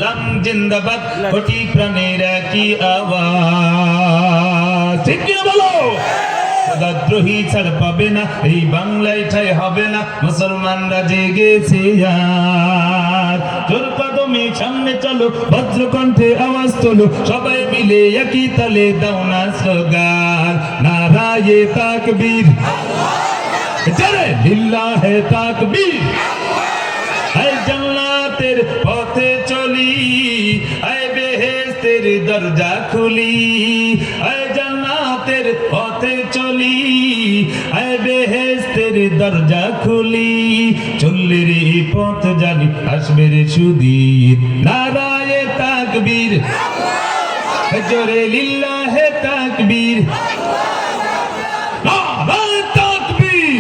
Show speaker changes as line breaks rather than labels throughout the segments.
ইসলাম জিন্দাবাদ কোটি প্রাণের একই আওয়াজ ঠিক কি বলো খোদাদ্রোহী ছাড় পাবে না এই বাংলায় ঠাই হবে না মুসলমানরা জেগেছে আর জোর কদমে সামনে চলো বজ্রকণ্ঠে আওয়াজ তোলো সবাই মিলে একই তালে দাও না স্লোগান নারায়ে তাকবীর জয় লিল্লাহে তাকবীর এই জান্নাতের পথে চলি এই বেহেশতের দরজা খুলি এই জান্নাতের পথে চলি এই বেহেশতের দরজা খুলি চললে রে পথ জানি আসবে রে সুদিন নারায়ে তাকবীর জোরে লিল্লাহে তাকবীর নারায়ে তাকবীর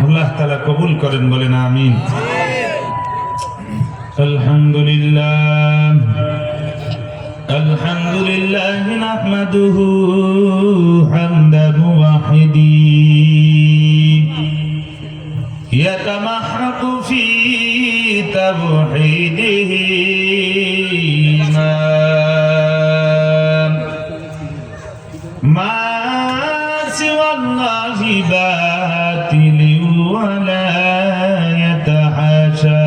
আল্লাহ তাআলা কবুল করেন বলেন আমিন আলহামদুলিল্লাহ আলহামদুলিল্লাহ নাহমাদুহু হামদান ওয়াহিদিন ইয়াতামাহহাকু ফি তাওহীদিহি মা সিওয়াল্লাহি বাতিল ওয়ালা ইয়াতাহাশা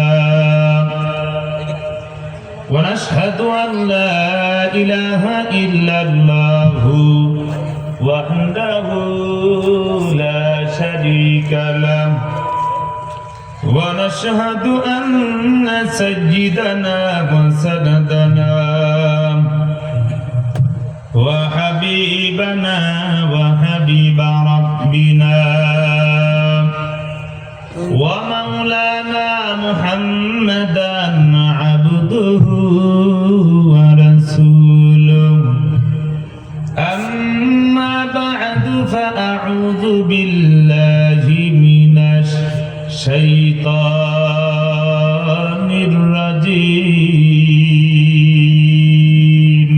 ونشهد أن لا إله إلا الله وحده لا شريك له ونشهد أن سيدنا وسندنا وحبيبنا وحبيب ربنا ومولانا محمدا عبده ورسوله أما بعد فأعوذ بالله من الشيطان الرجيم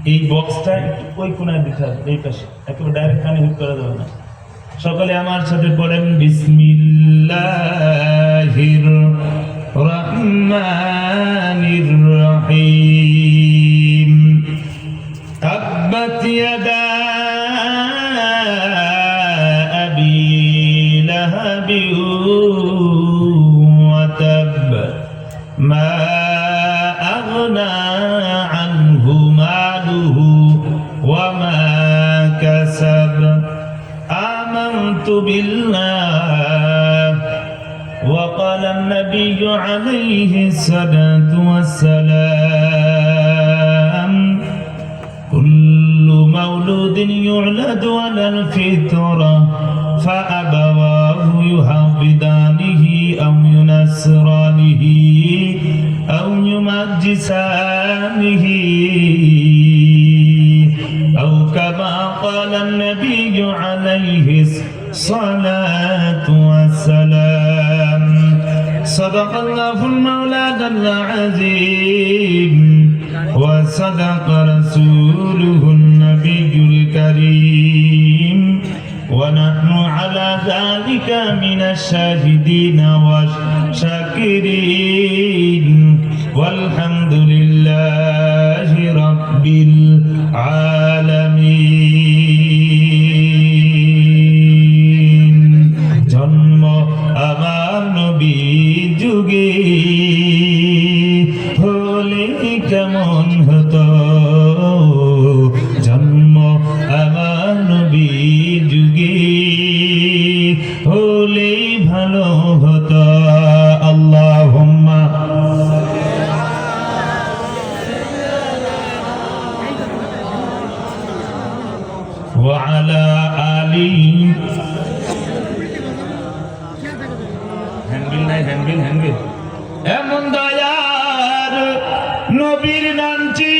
এই বক্সটা ওই কোনায় দিতে হবে এই পাশে একেবারে ডাইরেক্ট কানে হিট করা যাবে না সকলে আমার সাথে পড়েন বিসমিল্লাহির রহমানির রহিম তাব্বাত ইয়াদা আবি লাহাবি ওয়া তাব মা আগনা আনহু মালুহু ওয়া মা কাসাব آمنت بالله وقال النبي عليه الصلاة والسلام كل مولود يولد على الفطرة فأبواه يهودانه أو ينصرانه أو يمجسانه أو كما قال النبي عليه الصلاة والسلام صدق الله المولى العظيم وصدق رسوله النبي الكريم ونحن على ذلك من الشاهدين والشاكرين والحمد لله رب العالمين জন্ম আমার নবী যুগে হলে কেমন হতো জন্ম আমার নবী যুগে হলে ভালো হতো আল্লাহুম্মা وعلى آله হ্যান্ডবিল এমন দয়ার নবীর নামটি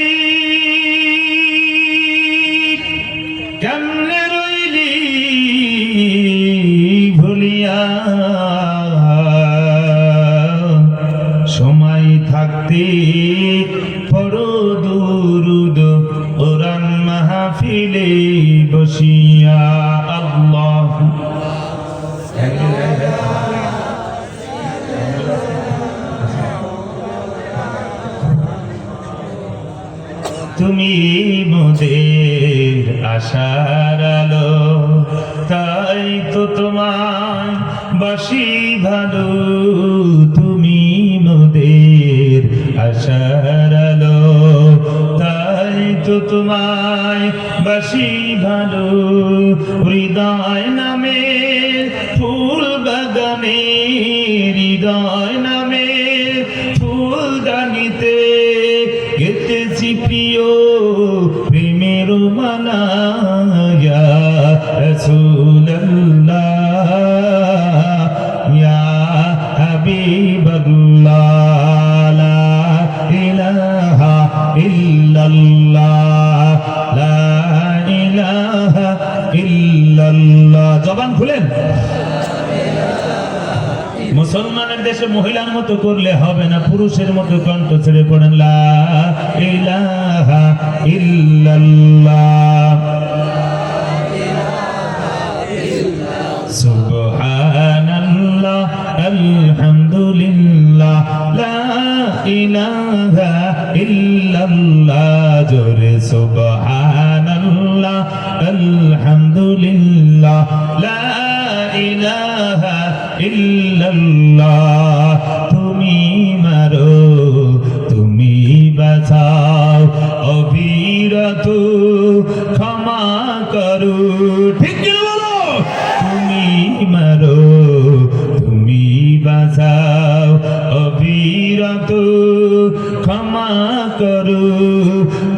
কেমনে রইলি ভুলিয়া সময় থাকতে পড়ো দুরুদ কোরআন মাহফিলে বসিয়া আল্লাহ তুমি মোদের আশার আলো, তাই তো তোমায় বাসি ভালো, তুমি মোদের আশার আলো, তাই তো তোমায় বাসি ভালো। হৃদয় নামে ফুল বাগানে, হৃদয় নামে ফুল দানিতে গেতেছি প্রিয় প্রেমের মালা, ইয়া রাসূলুল্লাহ ইয়া হাবিবাল্লাহ, লা ইলাহা ইল্লাল্লাহ, লা ইলাহা ইল্লাল্লাহ। জবান খুলেন। মুসলমানের দেশে মহিলার মতো করলে হবে না, পুরুষের মতো কণ্ঠ ছেড়ে পড়েন লা ইলাহা ইল্লাল্লাহ, সুবহানাল্লাহ আলহামদুলিল্লাহ, লা ইলাহা ইল্লাল্লাহ, জোরে সুবহানাল্লাহ আলহামদুলিল্লাহ, লা ইলাহা ইল্লাল্লাহ। তুমি মারো তুমি বাঁচাও, অবিরত ক্ষমা করো, ঠিক কি বলো? তুমি মারো তুমি বাঁচাও, অবিরত ক্ষমা করো,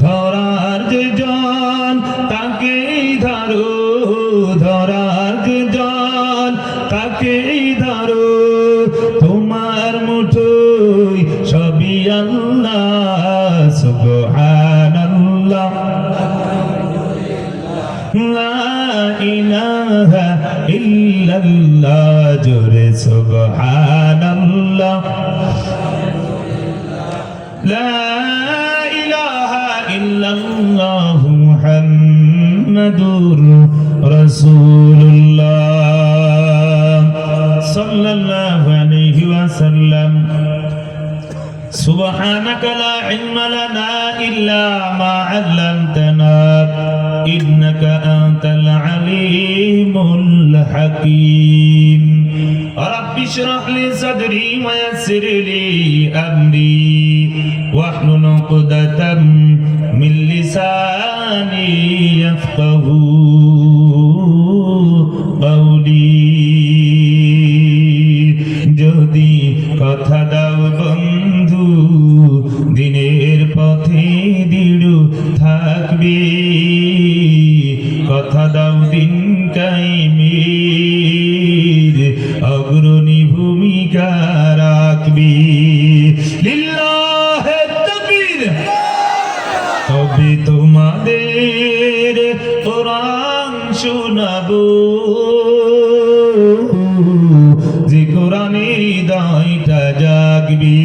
ধরার যে জন তাকেই ধরো, ধরার যে জন তাকেই ধরো, তোমার মুঠোয় সবই আল্লাহ, সুবহানাল্লাহ লা ইলাহা ইল্লাল্লাহ, জোরে সুবহানাল্লাহ, লা ইলাহা ইল্লাল্লাহ, মুহাম্মাদুর রাসূলুল্লাহ সাল্লাল্লাহু আলাইহি ওয়াসাল্লাম। সুবহানাকা লা ইলমা লানা ইল্লা মা 'আল্লামতানা ইন্নাকা আনতাল আলিমুল হাকীম। রাব্বি ইশরাহ লি সাদরি ওয়া ইয়াসসির লি আমরি ওয়াহলুল 'উকদাতাম মিন লিসানি ইয়াফকাহু কওলি। যদি কথা দাও বন্ধু, দিনের পথে দৃঢ় থাকবে, কথা দাও দিন কায়েমের অগ্রণী ভূমিকা রাখবে। লিল্লাহে তাকবীর। তবে তোমাদের কোরআন শোনাবো, যে কোরআনের হৃদয়টা জাগবে।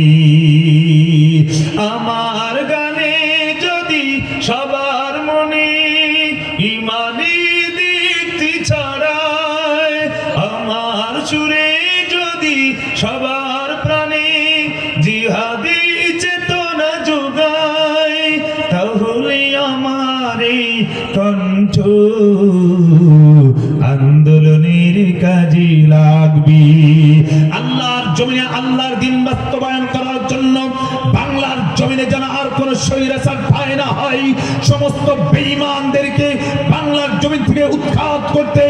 আমার গানে যদি সবার মনে ইমানি দীপ্তি ছড়ায়, আমার সুরে যদি সবার প্রাণে জিহাদি চেতনা যোগায়, তাহলে আমার এই কণ্ঠ আন্দোলনের কাজে লাগবে। আল্লাহর জমিনে আল্লাহর দিন বাস্তবায়ন করার জন্য বাংলার জমিনে যেন আর কোন স্বৈরাচার ঠাঁই না হয়, সমস্ত বেঈমানদেরকে বাংলার জমিন থেকে উৎখাত করতে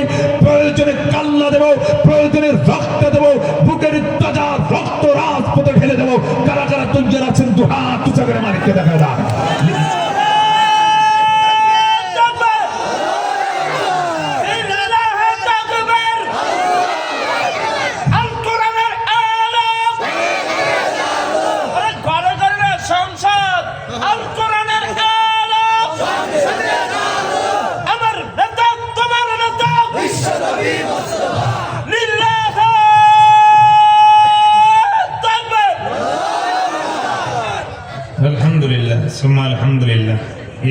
প্রয়োজনে কাল্লা দেব, প্রয়োজনে রক্ত দেব, বুকের তাজা রক্ত রাজপথে ঢেলে দেব। কারা কারা তৈরি আছেন দু হাত উঁচা করে মালিককে দেখা যায়। আলহামদুলিল্লাহ সুম্মা আলহামদুলিল্লাহ।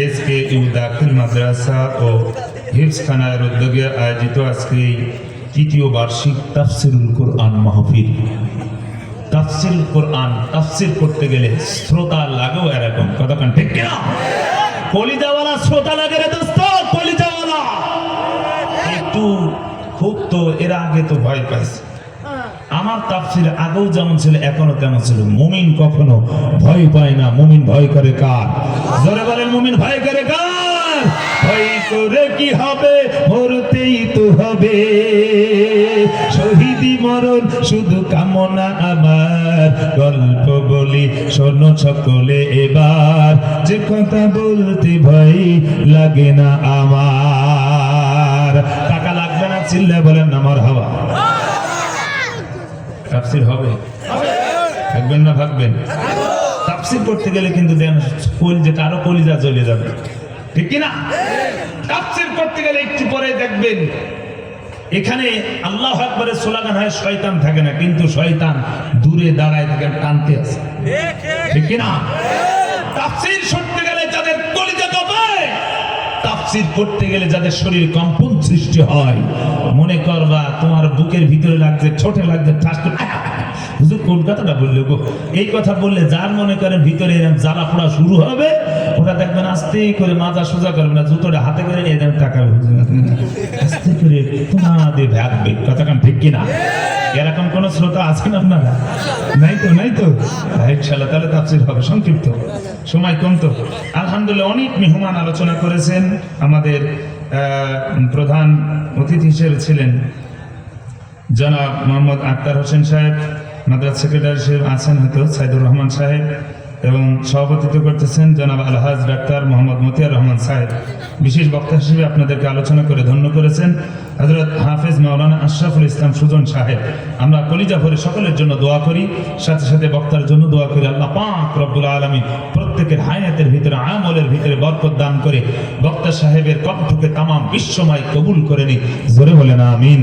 এসকেইউ দাখিল মাদ্রাসা ও হিফজখানার উদ্যোগে আয়োজিত আজকে তৃতীয় বার্ষিক তাফসিরুল কোরআন মাহফিল। তাফসিরুল কোরআন, তাফসির করতে গেলে শ্রোতা লাগেও এরকম, কতক্ষণ ঠিক কিনা? কলিজাওয়ালা শ্রোতা লাগে রে দোস্ত, কলিজাওয়ালা একটু খুব তো এর আগে তো ভয় পাইছে। আমার তাফসীর আগেও যেমন ছিল এখনো তেমন ছিল। মুমিন কখনো ভয় পায় না, মুমিন ভয় করে কার? জোরে বলেন, মুমিন ভয় করে কার? ভয় করে কি হবে, মরতেই তো হবে। শহীদি মরণ শুধু কামনা আমার, গল্প বলি শোনো সকলে এবার, যে কথা বলতে ভয় লাগে না আমার। টাকা লাগবে না, চিল্লায় বলেন না মারহাবা। তাফসীর হবে, থাকবেন না ভাববেন? তাফসীর করতে গেলে কিন্তু যেটা আরো কলিজা জ্বলে যাবে, ঠিক কিনা? তাফসীর করতে গেলে একটু পরে দেখবেন এখানে আল্লাহু আকবারের স্লোগান হয়, শয়তান থাকে না, কিন্তু শয়তান দূরে দাঁড়ায় থেকে টানতে আছে, ঠিক কিনা? তাফসীর শুনতে গেলে যাদের কলিজা কাঁপে, তাফসীর করতে গেলে যাদের শরীর কম্পন সৃষ্টি হয়, মনে করবা তোমার বুকের ভিতরে লাগছে, ছোটে লাগছে, ঠাস করে হুজুর কোন কথাটা বললে গো, এই কথা বললে যার মনে করেন ভিতরে এরকম জ্বালা পোড়া শুরু হবে, ওটা দেখবেন আস্তে করে মাজা সোজা করবে না, জুতোটা হাতে করে এরকম টাকাবে, আস্তে করে তোমাদের ভাগবে। কথাটা ঠিক কিনা? এরকম কোন শ্রোতা আছেন আপনারা? নাই তো, নাই তো। ইনশাআল্লাহ তাহলে তাফসীর হবে। সংক্ষিপ্ত সময় কম তো। আলহামদুলিল্লাহ অনেক মেহমান আলোচনা করেছেন। আমাদের প্রধান অতিথি হিসেবে ছিলেন জনাব মোহাম্মদ আক্তার হোসেন সাহেব, মাদ্রাসা সেক্রেটারি সাহেব আছেন হয়তো সাইদুর রহমান সাহেব, এবং সভাপতিত্ব করতেছেন জনাব আলহাজ ডাক্তার মোহাম্মদ মতিয়ার রহমান সাহেব। বিশেষ বক্তা হিসেবে আপনাদেরকে আলোচনা করে ধন্য করেছেন হযরত হাফেজ মাওলানা আশরাফুল ইসলাম সুজন সাহেব। আমরা কলিজা ভরে সকলের জন্য দোয়া করি, সাথে সাথে বক্তার জন্য দোয়া করি। আল্লাহ পাক রব্বুল আলামিন প্রত্যেকের হায়াতের ভিতরে, আমলের ভিতরে বরকত দান করে বক্তা সাহেবের কণ্ঠকে তামাম বিশ্বময় কবুল করে নিক। জোরে বলেন আমিন।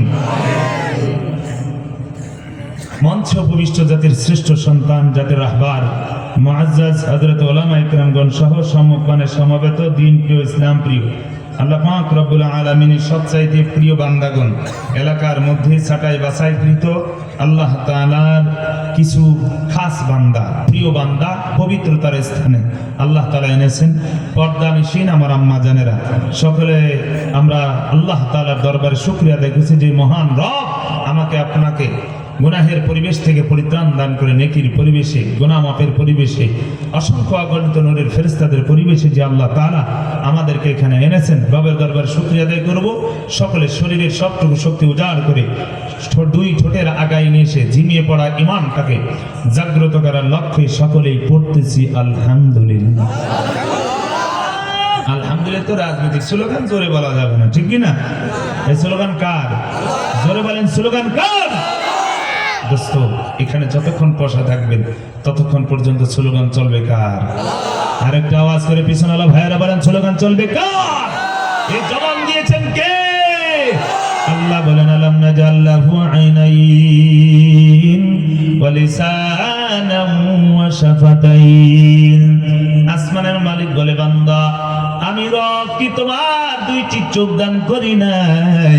মঞ্চে উপবিষ্ট জাতির শ্রেষ্ঠ সন্তান, জাতির রাহবার মুআজ্জাজ হযরত উলামা ইকরামগণ সহ সম্মুখপানে সমবেত দিন প্রিয়, ইসলাম প্রিয়, আল্লাহ পাক রব্বুল আলামিনের সবচাইতে প্রিয় বান্দাগণ, এলাকার মধ্যে ছাঁটাই বাছাইকৃত আল্লাহ তাআলার কিছু খাস বান্দা, প্রিয় বান্দা, পবিত্রতার স্থানে আল্লাহ তাআলা এনেছেন। পর্দানিশীন আমার আম্মা জানেরা, সকলে আমরা আল্লাহ তাআলার দরবারে শুকরিয়া আদায় করছি যে মহান রব আমাকে আপনাকে গুনাহের পরিবেশ থেকে পরিত্রাণ দান করে নেকির পরিবেশে, গুনাহ মাফের পরিবেশে, অসংখ্য অগণিত নূরের ফেরেশতাদের পরিবেশে যে আল্লাহ তাআলা আমাদেরকে এখানে এনেছেন, রবের দরবারে শুকরিয়া আদায় করব। সকলের শরীরের সবটুকু শক্তি উজাড় করে দুই ঠোঁটের আগায় নিয়ে এসে ঝিমিয়ে পড়া ইমানটাকে জাগ্রত করার লক্ষ্যে সকলেই পড়তেছি আলহামদুলিল্লাহ। আলহামদুলিল্লাহ তো রাজনৈতিক স্লোগান, জোরে বলা যাবে না, ঠিক কিনা? এই স্লোগান কার? জোরে বলেন, স্লোগান কার? দোস্ত, এখানে যতক্ষণ পয়সা থাকবেন ততক্ষণ পর্যন্ত স্লোগান চলবে কার? আরেকটা আওয়াজ করে পিছনালা ভাইয়েরা বলেন, স্লোগান চলবে কার? এই জবান দিয়েছেন কে? আল্লাহ বলেন, আলাম নাজাল লাহু আইনাইন ওয়া লিসানান ওয়া শাফাতাইন। আসমানের মালিক বলে, বান্দা আমি রব কি তোমার দুইটি চোখ দান করি নাই?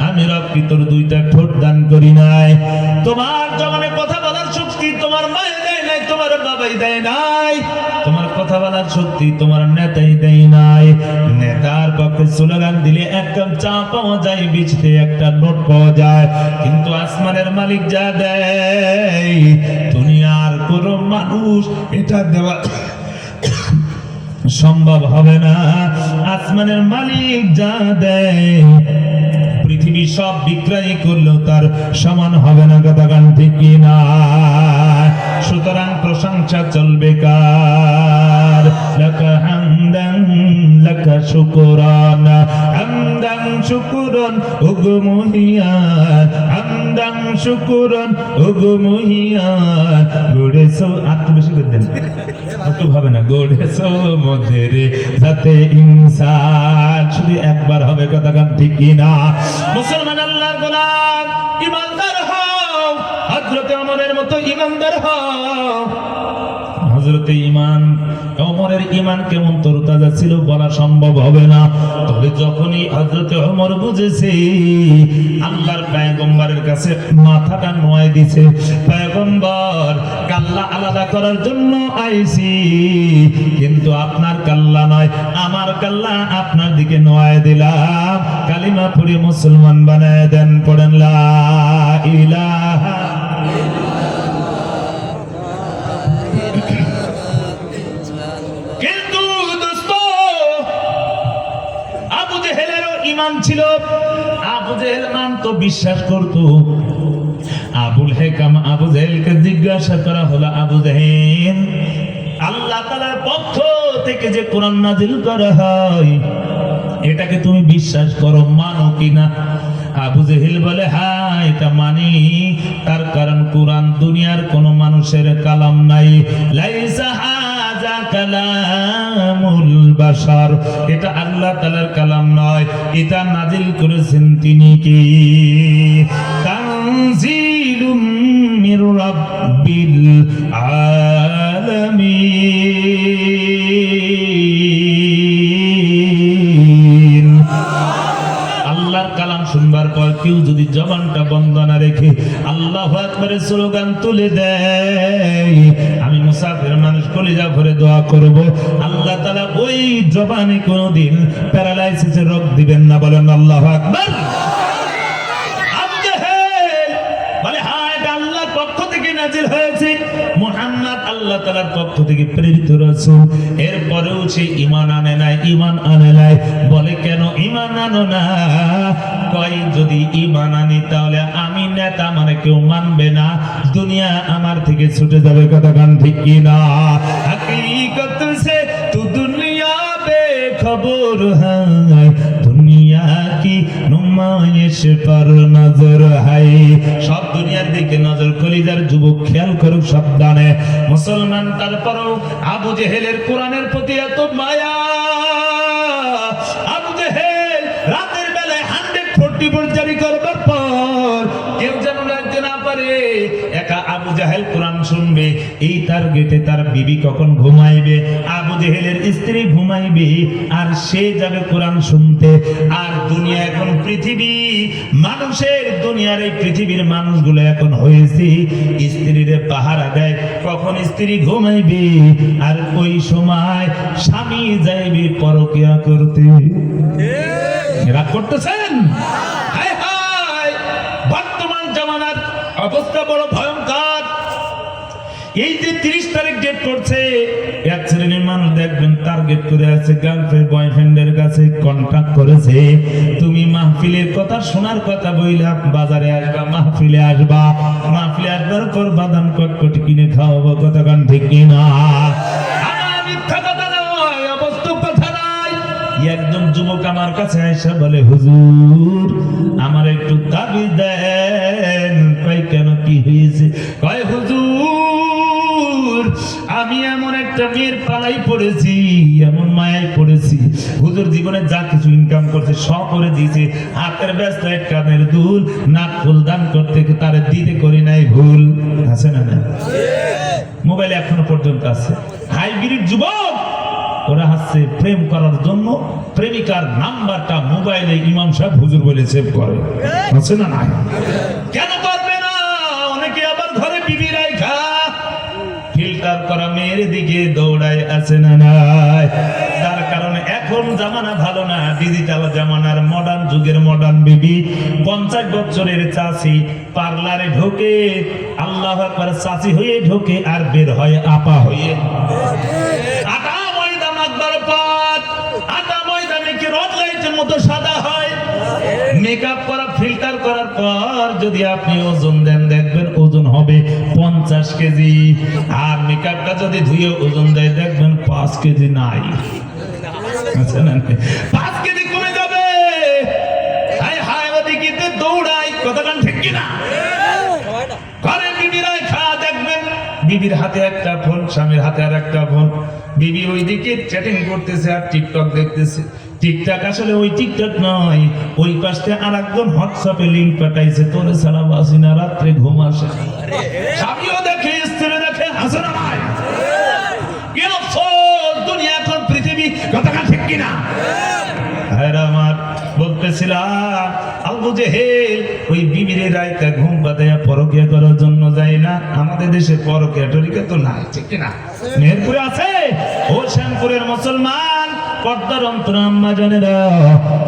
আমি রব কি তোর দুইটা ঠোঁট দান করি নাই? তোমার জবানে কথা বলার শক্তি তোমার মায়ে দেয় নাই, তোমার বাবাই দেয় নাই। তোমার কথা বলার শক্তি তোমার নেতাই দেয় নাই। নেতার পক্ষে স্লোগান দিলে এক কাপ চা পাওয়া যায়, বিচতে একটা নোট পাওয়া যায়, কিন্তু আসমানের মালিক যা দেয় দুনিয়ার কোন মানুষ এটা দেওয়া সম্ভব হবে না। আসমানের মালিক যা দেয় পৃথিবী সব বিক্রয় করলেও তার সমান হবে না। কথা গান ঠিক কিনা? সুতরাং প্রশংসা চলবে কার? লাকা হামদান লাকা শুকরান, হামদান শুকরান ওগো মহিয়ান, হামদান শুকরান ওগো মহিয়ান। গড়েছো, আত্ম বেশি করে দেন, একটু ভাবে না, গড়েছো মধ্যে যাতে ইনসান। শুধু একবার হবে। কথা গান ঠিক কিনা? মুসলমান আল্লাহর গোলাম, ইমানদার হও, হযরত ওমরের মতো ইমানদার হও। হযরতে ওমরের ঈমান কেমন তরতাজা ছিল বলা সম্ভব হবে না। তবে যখনই হযরতে ওমর বুঝেছে আল্লাহর পয়গম্বরের কাছে মাথাটা নোয়াই দিছে, পয়গম্বর কাল্লা আলাদা করার জন্য আইছি, কিন্তু আপনার কাল্লা নয় আমার কাল্লা আপনার দিকে নোয়াই দিলাম, কালিমা পড়ে মুসলমান বানায় দেন। পড়েন লা ইলাহা। কিন্তু দোস্ত আবু জেহেলেরও ঈমান ছিল। আবু জেহেল মানতো, বিশ্বাস করতো। আবু জেহেলকে জিজ্ঞাসা করা হলো, আবু জেহেল আল্লাহ তাআলার পক্ষ থেকে যে কোরআন নাজিল করা হয় এটাকে তুমি বিশ্বাস করো, মানো কিনা? আবু জেহেল বলে হ্যাঁ এটা মানি, তার কারণ কোরআন দুনিয়ার কোন মানুষের কালাম নাই। লাইসা হাযা কালামুল বাশার, এটা আল্লাহ তাআলার কালাম নয়, এটা নাজিল করেছেন তিনি কি? তানজিলুম মির রাব্বিল আলামিন। আল্লাহর কালাম শুনবার পর কেউ যদি জবানটা বন্ধ না রেখে আল্লাহু আকবারের স্লোগান তুলে দেয়, আমি মুসাফির মানুষ কলিজা ভরে দোয়া করব, আল্লাহ তাআলা ওই জবানে কোনোদিন প্যারালাইসিসের রোগ দিবেন না। বলেন আল্লাহু আকবার। আবু জেহেল বলে হ্যাঁ এটা আল্লাহর পক্ষ থেকে নাজিল হয়েছে, মুহাম্মদ আল্লাহ তাআলার পক্ষ থেকে প্রেরিত রাসূল। এরপরেও সে ঈমান আনে নাই। বলে কেন ঈমান আনো না? কয় যদি ঈমান আনি তাহলে আমি নেতা মানে কেউ মানবে না, দুনিয়া আমার থেকে ছুটে যাবে। কথা গান ঠিক কি না? হकीकत से तू दुनिया बेखबर है, दुनिया की नुमाइश पर नजर है। সব দুনিয়ার দিকে নজর, কলিজার যুবক খেয়াল করুক সাবধানে। মুসলমান তারপরও আবু জেহেলের কোরআনের প্রতি এত মায়া। আবু জেহেল রাতের বেলায় 144 জারি করবার পর কেউ যেন রাখতে না পারে, একা আবু জেহেল কোরআন শুনবে। এই টার্গেটে তার বিবি কখন ঘুমাইবে, আবু জেহেলের স্ত্রী ঘুমাইবে, আর সে যাবে কোরআন শুনতে। আর দুনিয়া এখন পৃথিবী মানুষের, দুনিয়ার এই পৃথিবীর মানুষগুলো এখন হয়েছে স্ত্রীরে পাহারা দেয়, কখন স্ত্রী ঘুমাইবে আর ওই সময় স্বামী যাইবে পরকিয়া করতে। রাগ করতেছেন? হায় হায়, বর্তমান জামানার অবস্থা বড় ভয়ঙ্কর। এই যে 30 তারিখ ডেট করছে, এক শ্রেণীর মানুষ দেখবেন টার্গেট করে আছে, গার্লফ্রেন্ড বয়ফ্রেন্ডের কাছে কন্টাক্ট করেছে, তুমি মাহফিলের কথা শোনার কথা বইলা বাজারে আসবা, মাহফিলে আসবার পর বাদাম কটকটি কিনে খাওয়াবো। কথা গান ঠিক কিনা? মিথ্যা কথা নয়, অবাস্তব কথা নয়। একজন যুবক আমার কাছে আইসা বলে, হুজুর আমার একটু তাবিজ দেন। কয় কেন, কি হয়েছে? কয় হুজুর আমি এমন একটা মেয়ের পালাই পড়েছি, এমন মায়ায় পড়েছি, হুজুর জীবনে যা কিছু ইনকাম করছে সব করে দিয়েছে, হাতের ব্যস্ত এক কানের দুল, নাক ফুল দান করতে তার দিতে করি নাই ভুল। আছে না? না, মোবাইলে এখনো পর্যন্ত আছে। হাইব্রিড যুবক, ওরা হাসছে প্রেম করার জন্য প্রেমিকার নাম্বারটা মোবাইলে ইমাম সাহেব হুজুর বলে সেভ করে। আছে না? না, কেন করবে না? অনেকে আবার ঘরে বিবি রাইখা ফিল্টার করা মেয়ের দিকে দৌড়ায়। আছে না? নাই। তার কারণে এখন জামানা ভালো না, ডিজিটাল জামানার মডার্ন যুগের মডার্ন বিবি। 50 বছরের চাচি পার্লারে ঢোকে, আল্লাহু আকবার, চাচি হয়ে ঢোকে আর বের হয় আপা হয়ে। আটা ময়দা মাখবার পর আটা ময়দা মেখে রড লাইটের মতো সাদা হয়। মেকআপ করা, ফিল্টার করার পর যদি আপনি ওজন দেন, দেখবেন ওজন হবে 50 কেজি। আর মেকআপটা যদি ধুয়ে ওজন দেয়, দেখবেন 5 কেজি নাই। 5 কেজি কমে যাবে। হায় হায়, ওদিকে দৌড়াই। কথাটা ঠিক কিনা? ঘরে বিবিরা খা, দেখবেন বিবির হাতে একটা ফোন, স্বামীর হাতে আর একটা ফোন। বিবি ওইদিকে চ্যাটিং করতেছে আর টিকটক দেখতেছে। টিকটক আসলে ওই টিকটক নয়, ওই পাশে আরেকজন হোয়াটসঅ্যাপে লিংক পাঠাইছে, তোরে সারা বাসি না, রাত্রে ঘুম আসে। স্বামীও দেখে, স্ত্রী দেখে। হাসে না ভাই? বলতেছিলাম আবু জেহেল ওই বিবির রাইকা ঘুম পাতায়া পরকিয়া করার জন্য যায় না। আমাদের দেশে পরকিয়া টরিকা তো নাই, ঠিক না? মেহেরপুরে আছে। ও শ্যামপুরের মুসলমান পর্দার অন্তর আম্মা জানেরা,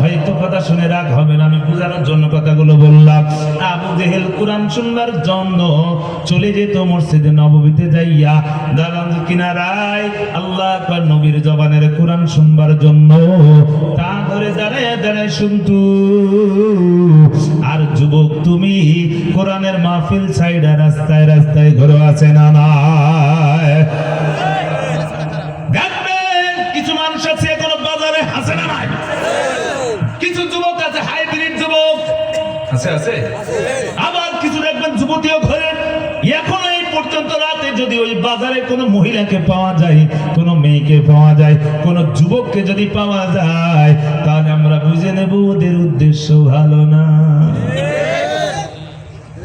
হয়তো কথা শুনে রাগ হবে না, আমি বুঝানোর জন্য কথাগুলো বললাম। আবু জেহেল কোরআন শুনবার জন্য চলে যেত মসজিদে নববীতে যাইয়া দালান কিনারায় আল্লাহ আকবার নবীর জবানের কোরআন শুনবার জন্য তা ধরে দাঁড়ায় দাঁড়ায় শুনতো। আর যুবক তুমি কোরআনের মাহফিল সাইডা রাস্তায় রাস্তায় ঘুরে আছে না নাই? কিছু মানুষ আছে এখনো বাজারে হাসে না নাই? কিছু যুবক আছে হাইব্রিড যুবক আছে আছে, আবার কিছু দেখবেন যুবতীও ঘরে। এখনো এই পর্যন্ত রাতে যদি ওই বাজারে কোনো মহিলাকে পাওয়া যায়, কোনো মেয়েকে পাওয়া যায়, কোনো যুবককে যদি পাওয়া যায়, তাহলে আমরা বুঝে নেব ওদের উদ্দেশ্য ভালো না।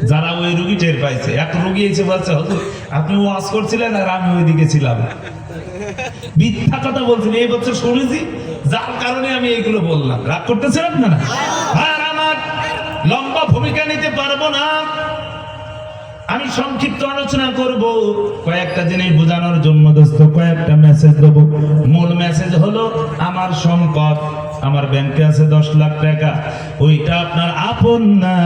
যারা ওই রুগী টের পাইছে, এক রুগী এসে বলছে হুজুর আপনি ওয়াজ করছিলেন আর আমি ওইদিকে ছিলাম, মিথ্যা কথা বলছেন এই বছর শুনেছি, যার কারণে আমি এইগুলো বললাম। রাগ করতেছেন আপনারা? আর আমার লম্বা ভূমিকা নিতে পারবো না, আমি সংক্ষিপ্ত আলোচনা করব কয়েকটা জিনিস বোঝানোর জন্য। দোস্ত কয়েকটা মেসেজ দেবো। মূল মেসেজ হলো আমার সম্পদ, আমার ব্যাংকে আছে 10 লাখ টাকা, ওইটা আপনার আপন না,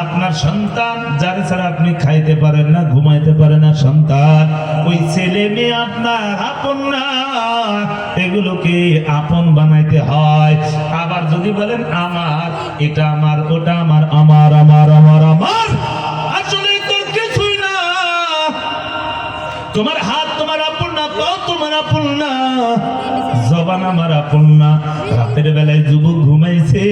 আপনার সন্তান, যার ছাড়া আপনি খাইতে পারেন না, ঘুমাইতে পারেন না, সন্তান, ওই ছেলে মেয়ে আপনার আপন না, এগুলোকে আপন বানাইতে হয়। আবার যদি বলেন আমার, এটা আমার, ওটা আমার, আমার আমার আমার আমার, আসলে তোর কিছুই না। তোমার হাত তোমার আপন না, পাও তোমার আপন না, জবান আমার আপন না। রাতের বেলায় যুবক ঘুমাইছে,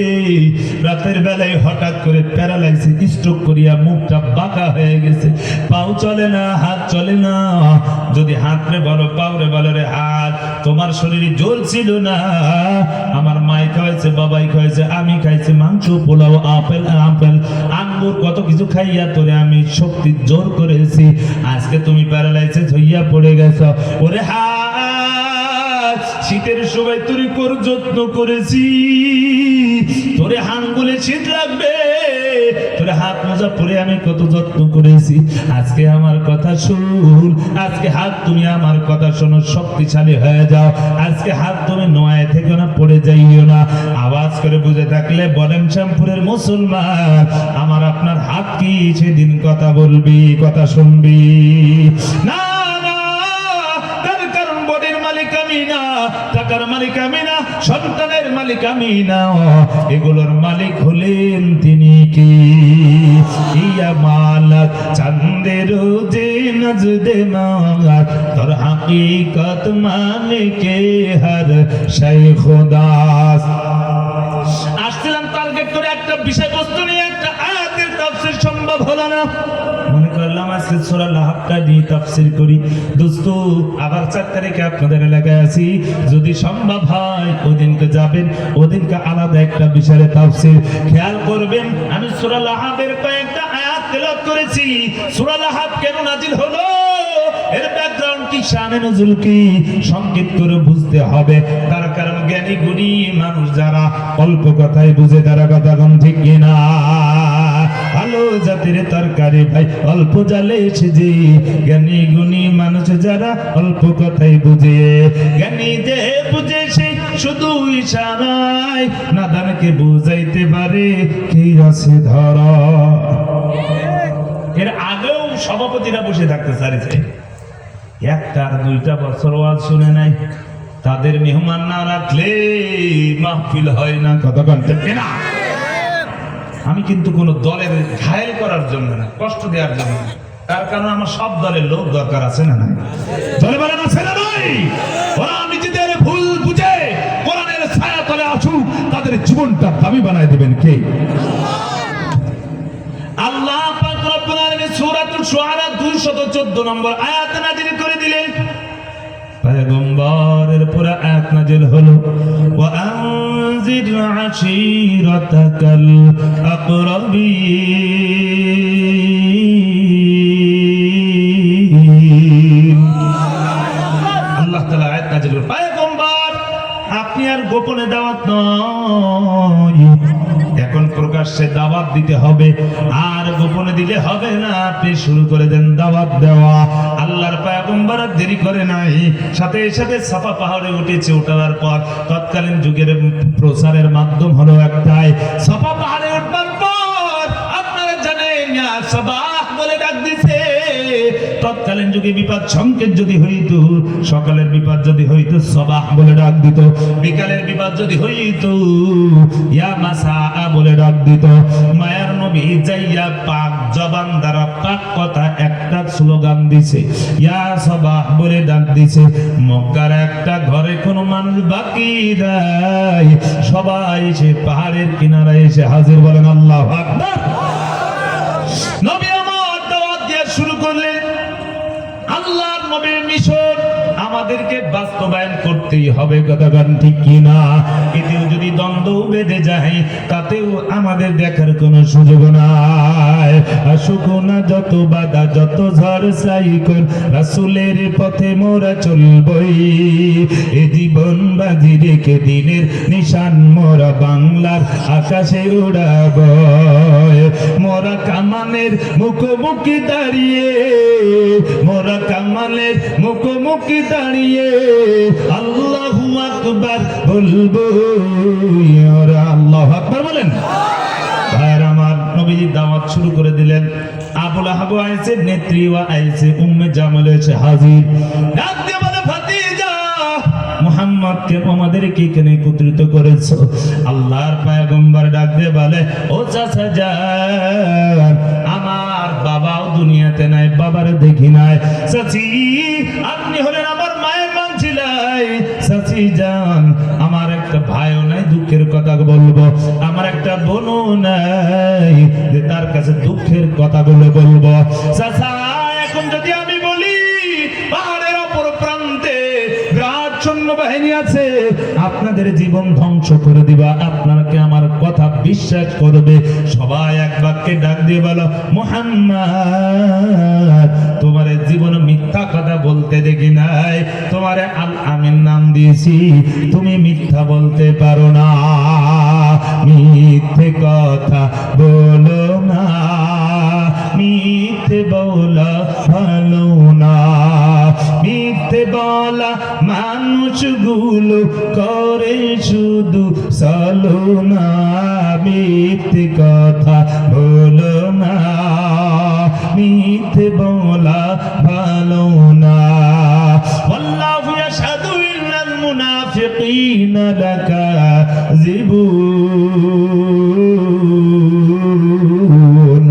রাতের বেলায় হঠাৎ করে প্যারালাইসিস স্ট্রোক করিয়া মুখটা বাঁকা হয়ে গেছে, পাও চলে না, হাত চলে না। যদি হাত রে বলো, পাও রে বলো রে হাত, তোমার শরীরে জোর ছিল না। আমার মাই খাইছে, বাবাই খাইছে, আমি খাইছি মাংস, পোলাও, আপেল আপেল আঙ্গুর, কত কিছু খাইয়া তোরে আমি শক্তি জোর করেছি। আজকে তুমি প্যারালাইসিস হইয়া পড়ে গেছো। ওরে হাত, শীতের সময় তোর কোর যত্ন করেছি, তোরে হাঙ্গুলে শীত লাগবে, তোরে হাত মোজা পরে আমি কত যত্ন করেছি। আজকে আমার কথা শুন, আজকে হাত তুমি আমার কথা শোনো, শক্তিশালী হয়ে যাও। আজকে হাত তুমি নোয়ায় থেকে না পড়ে যাইও না। আওয়াজ করে বুঝে থাকলে বলেন শ্যামপুরের মুসলমান, আমার আপনার হাত কি সেদিন কথা বলবি, কথা শুনবি না? টাকার মালিক আমি না, সন্তানের মালিক আমি না, এগুলোর মালিক হলেন তিনি কি? ইয়া মালাক চাঁদের যে নজদে মালাক, তোর হাকিকত মালিকে হর শাই খোদা। আসছিলাম টার্গেট করে একটা বিষয়বস্তু নিয়ে, একটা আয়াতের তাফসীর সম্ভব হলো না, মনে করলাম আজকে সূরা লাহাবটা দিয়ে তাফসীর করি। দোস্ত আবার 4 তারিখে আপনাদের এলাকায় আছি, যদি সম্ভব হয় ওদিনকে যাবেন, ওদিনকে আলাদা একটা বিষয়ে তাফসীর খেয়াল করবেন। আমি সূরা লাহাবের কয়েকটা আয়াত তেলাওয়াত করেছি। সূরা লাহাব কেন নাজিল হলো, এর ব্যাকগ্রাউন্ড কি, শানে নজুল কি, সংক্ষেপ করে বুঝতে হবে। তার কারণ জ্ঞানী গুণী মানুষ যারা অল্প কথাই বুঝে, তারা কথা কম, ঠিক কিনা? ভালো জাতির তরকারি ভাই অল্প জালে সেজে, জ্ঞানী গুণী মানুষ যারা অল্প কথাই বুঝে, জ্ঞানী যে বুঝে সে শুধু ইশারায় নাদানকে বুঝাইতে পারে কি আছে ধরা। এর আগেও সভাপতিরা বসে থাকতে চাইছে, 1টা আর 2টা বছর ওয়াজ শুনে নাই, তাদের মেহমান না রাখলে মাহফিল হয় না, কথা বলতে না। আমি কিন্তু কোন দলের ঘায়েল করার জন্য না, কষ্ট দেওয়ার জন্য না, তার কারণ আমার সব দলের লোক দরকার আছে না নাই? দলে বলেন আছে না নাই? ওরা নিজেদের ভুল বুঝে কোরআনের ছায়া তলে আসুক, তাদের জীবনটা দামি বানায় দিবেন কে? আল্লাহ পাক রব্বুল আলামিন সূরাতুল শুআরা 214 নম্বর আয়াত নাযিল করে দিলেন। পয়গম্বরের পুরো আয়াত নাযিল হলো, ওয়া আনজির আশীরাতাকাল আকরাবিন। আল্লাহ তাআলা আয়াত নাযিল করে, পয়গম্বর আপনি আর গোপনে দাওয়াত নয়, এখন প্রকাশ্যে দাওয়াত দিতে হবে, আর গোপনে দিলে হবে না। আপনি শুরু করে দেন দাওয়াত দেওয়া। আল্লাহর পয়গম্বর দেরি করে নাই, সাথে সাথে সাফা পাহাড়ে উঠেছে। ওঠার পর তৎকালীন যুগের প্রচারের মাধ্যম হলো একটাই, সাফা পাহাড়ে উঠবার পর আপনারা জানেন সাবাহ বলে ডাক দিছে। তৎকালীন যুগে বিপদ সংকেত যদি হইতো, সকালের বিপদ যদি হইতো সাবাহ বলে ডাক দিত, বিকালের বিপদ যদি হইতো ইয়া মাসা বলে ডাক দিত। মায়ার নবী যাইয়া পাক জবান দ্বারা পাক কথা একটা স্লোগান দিছে, ইয়া সাবাহ বলে ডাক দিছে। মক্কার একটা ঘরে কোনো মানুষ বাকি নাই, সবাই এসে পাহাড়ের কিনারায় এসে হাজির। বলেন আল্লাহু আকবার। নবী আমার দাওয়াত দেওয়া শুরু করলেন। আল্লাহর নবীর মিশন আমাদেরকে বাস্তবায়ন করতেই হবে, কথাগান ঠিক কিনা? এতেও যদি দ্বন্দ্ব বেঁধে যায় তাতেও আমাদের দেখার কোনো সুযোগ নাই। আসুক না যত বাধা, যত ঝড় সাইকল, রাসূলের পথে মোরা চলবই। এ জীবন বাজি রেখে দিনের নিশান মোরা বাংলার আকাশে উড়াব। মোরা কামানের মুখোমুখি দাঁড়িয়ে, মোরা কামানের মুখোমুখি দাঁড়িয়ে আল্লাহু আকবার বলবো। ওরা আল্লাহু আকবার বলেন। আর আমার নবীজি দাওয়াত শুরু করে দিলেন। আবু লাহাব আইছে, নেত্রীও আইছে, উম্মে জামাল এসে হাজির। ডাক দিয়ে বলে, ভাতিজা মুহাম্মদকে আমাদেরকে এখানে একত্রিত করেছো। আল্লাহর পয়গম্বর ডাক দিয়ে বলে, ও চাচা যান, আমার বাবাও দুনিয়াতে নাই, বাবার দেখি নাই। চাচি আপনি হলেন আমার মায়ের মান ছিলাই। চাচি যান, আমার একটা ভাইও নাই, দুঃখের কথা বলবো। আমার একটা বোনও নাই যে তার কাছে দুঃখের কথাগুলো বলবো। চাচা এখন যদি আমি বলি পাহাড়ের অপর প্রান্তে বিরাট সৈন্যবাহিনী আছে, আপনাদের জীবন ধ্বংস করে দিবা, আপনাকে আমার কথা বিশ্বাস করবে? সবাই এক বাক্যে ডাক দিয়ে বলো, মুহাম্মদ তোমার জীবন মিথ্যা কথা বলতে দেখি নাই, তোমারে আল আমিন নাম দিয়েছি, তুমি মিথ্যা বলতে পারো না, মিথ্যে কথা বলো না, মিথ্যে বলা ভালো না। মিথ্যে বলা মানুষগুলো করে শুধু ছলনা, মিথ্যে কথা বলো না, মিথ্যে বলা ভালো না। আল্লাহু ইয়াশহাদু ইন্নাল মুনাফিকিনা লাকাযিবুন।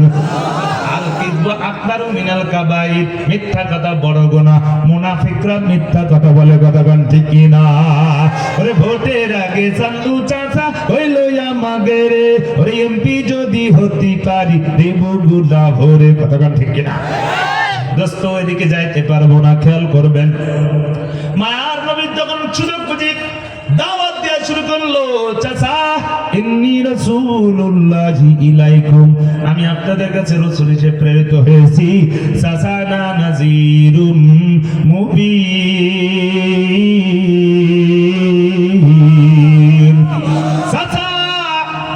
আল কিযবু আকবারু মিনাল কাবাইর, মিথ্যা কথা বড় গুনাহ। মুনাফিকরা মিথ্যা কথা বলে, কথাগান ঠিক কিনা? ওরে ভোটের আগে চান্দু চাচা হইল আমাকে রে, ওরে এমপি যদি হতে পারি দেব গুলা ভরে, কথাগান ঠিক কিনা? দোস্ত এদিকে যাইতে পারবো না, খেয়াল করবেন। মায়ার নবী যখন সুযোগ বুঝি দাওয়াত দেওয়া শুরু করলো, চাচা ইন্নী রাসূলুল্লাহি ইলাইকুম, আমি আপনাদের কাছে রাসূল হিসেবে প্রেরিত হয়েছি। চাচা না নাযীরুম মুবিন, চাচা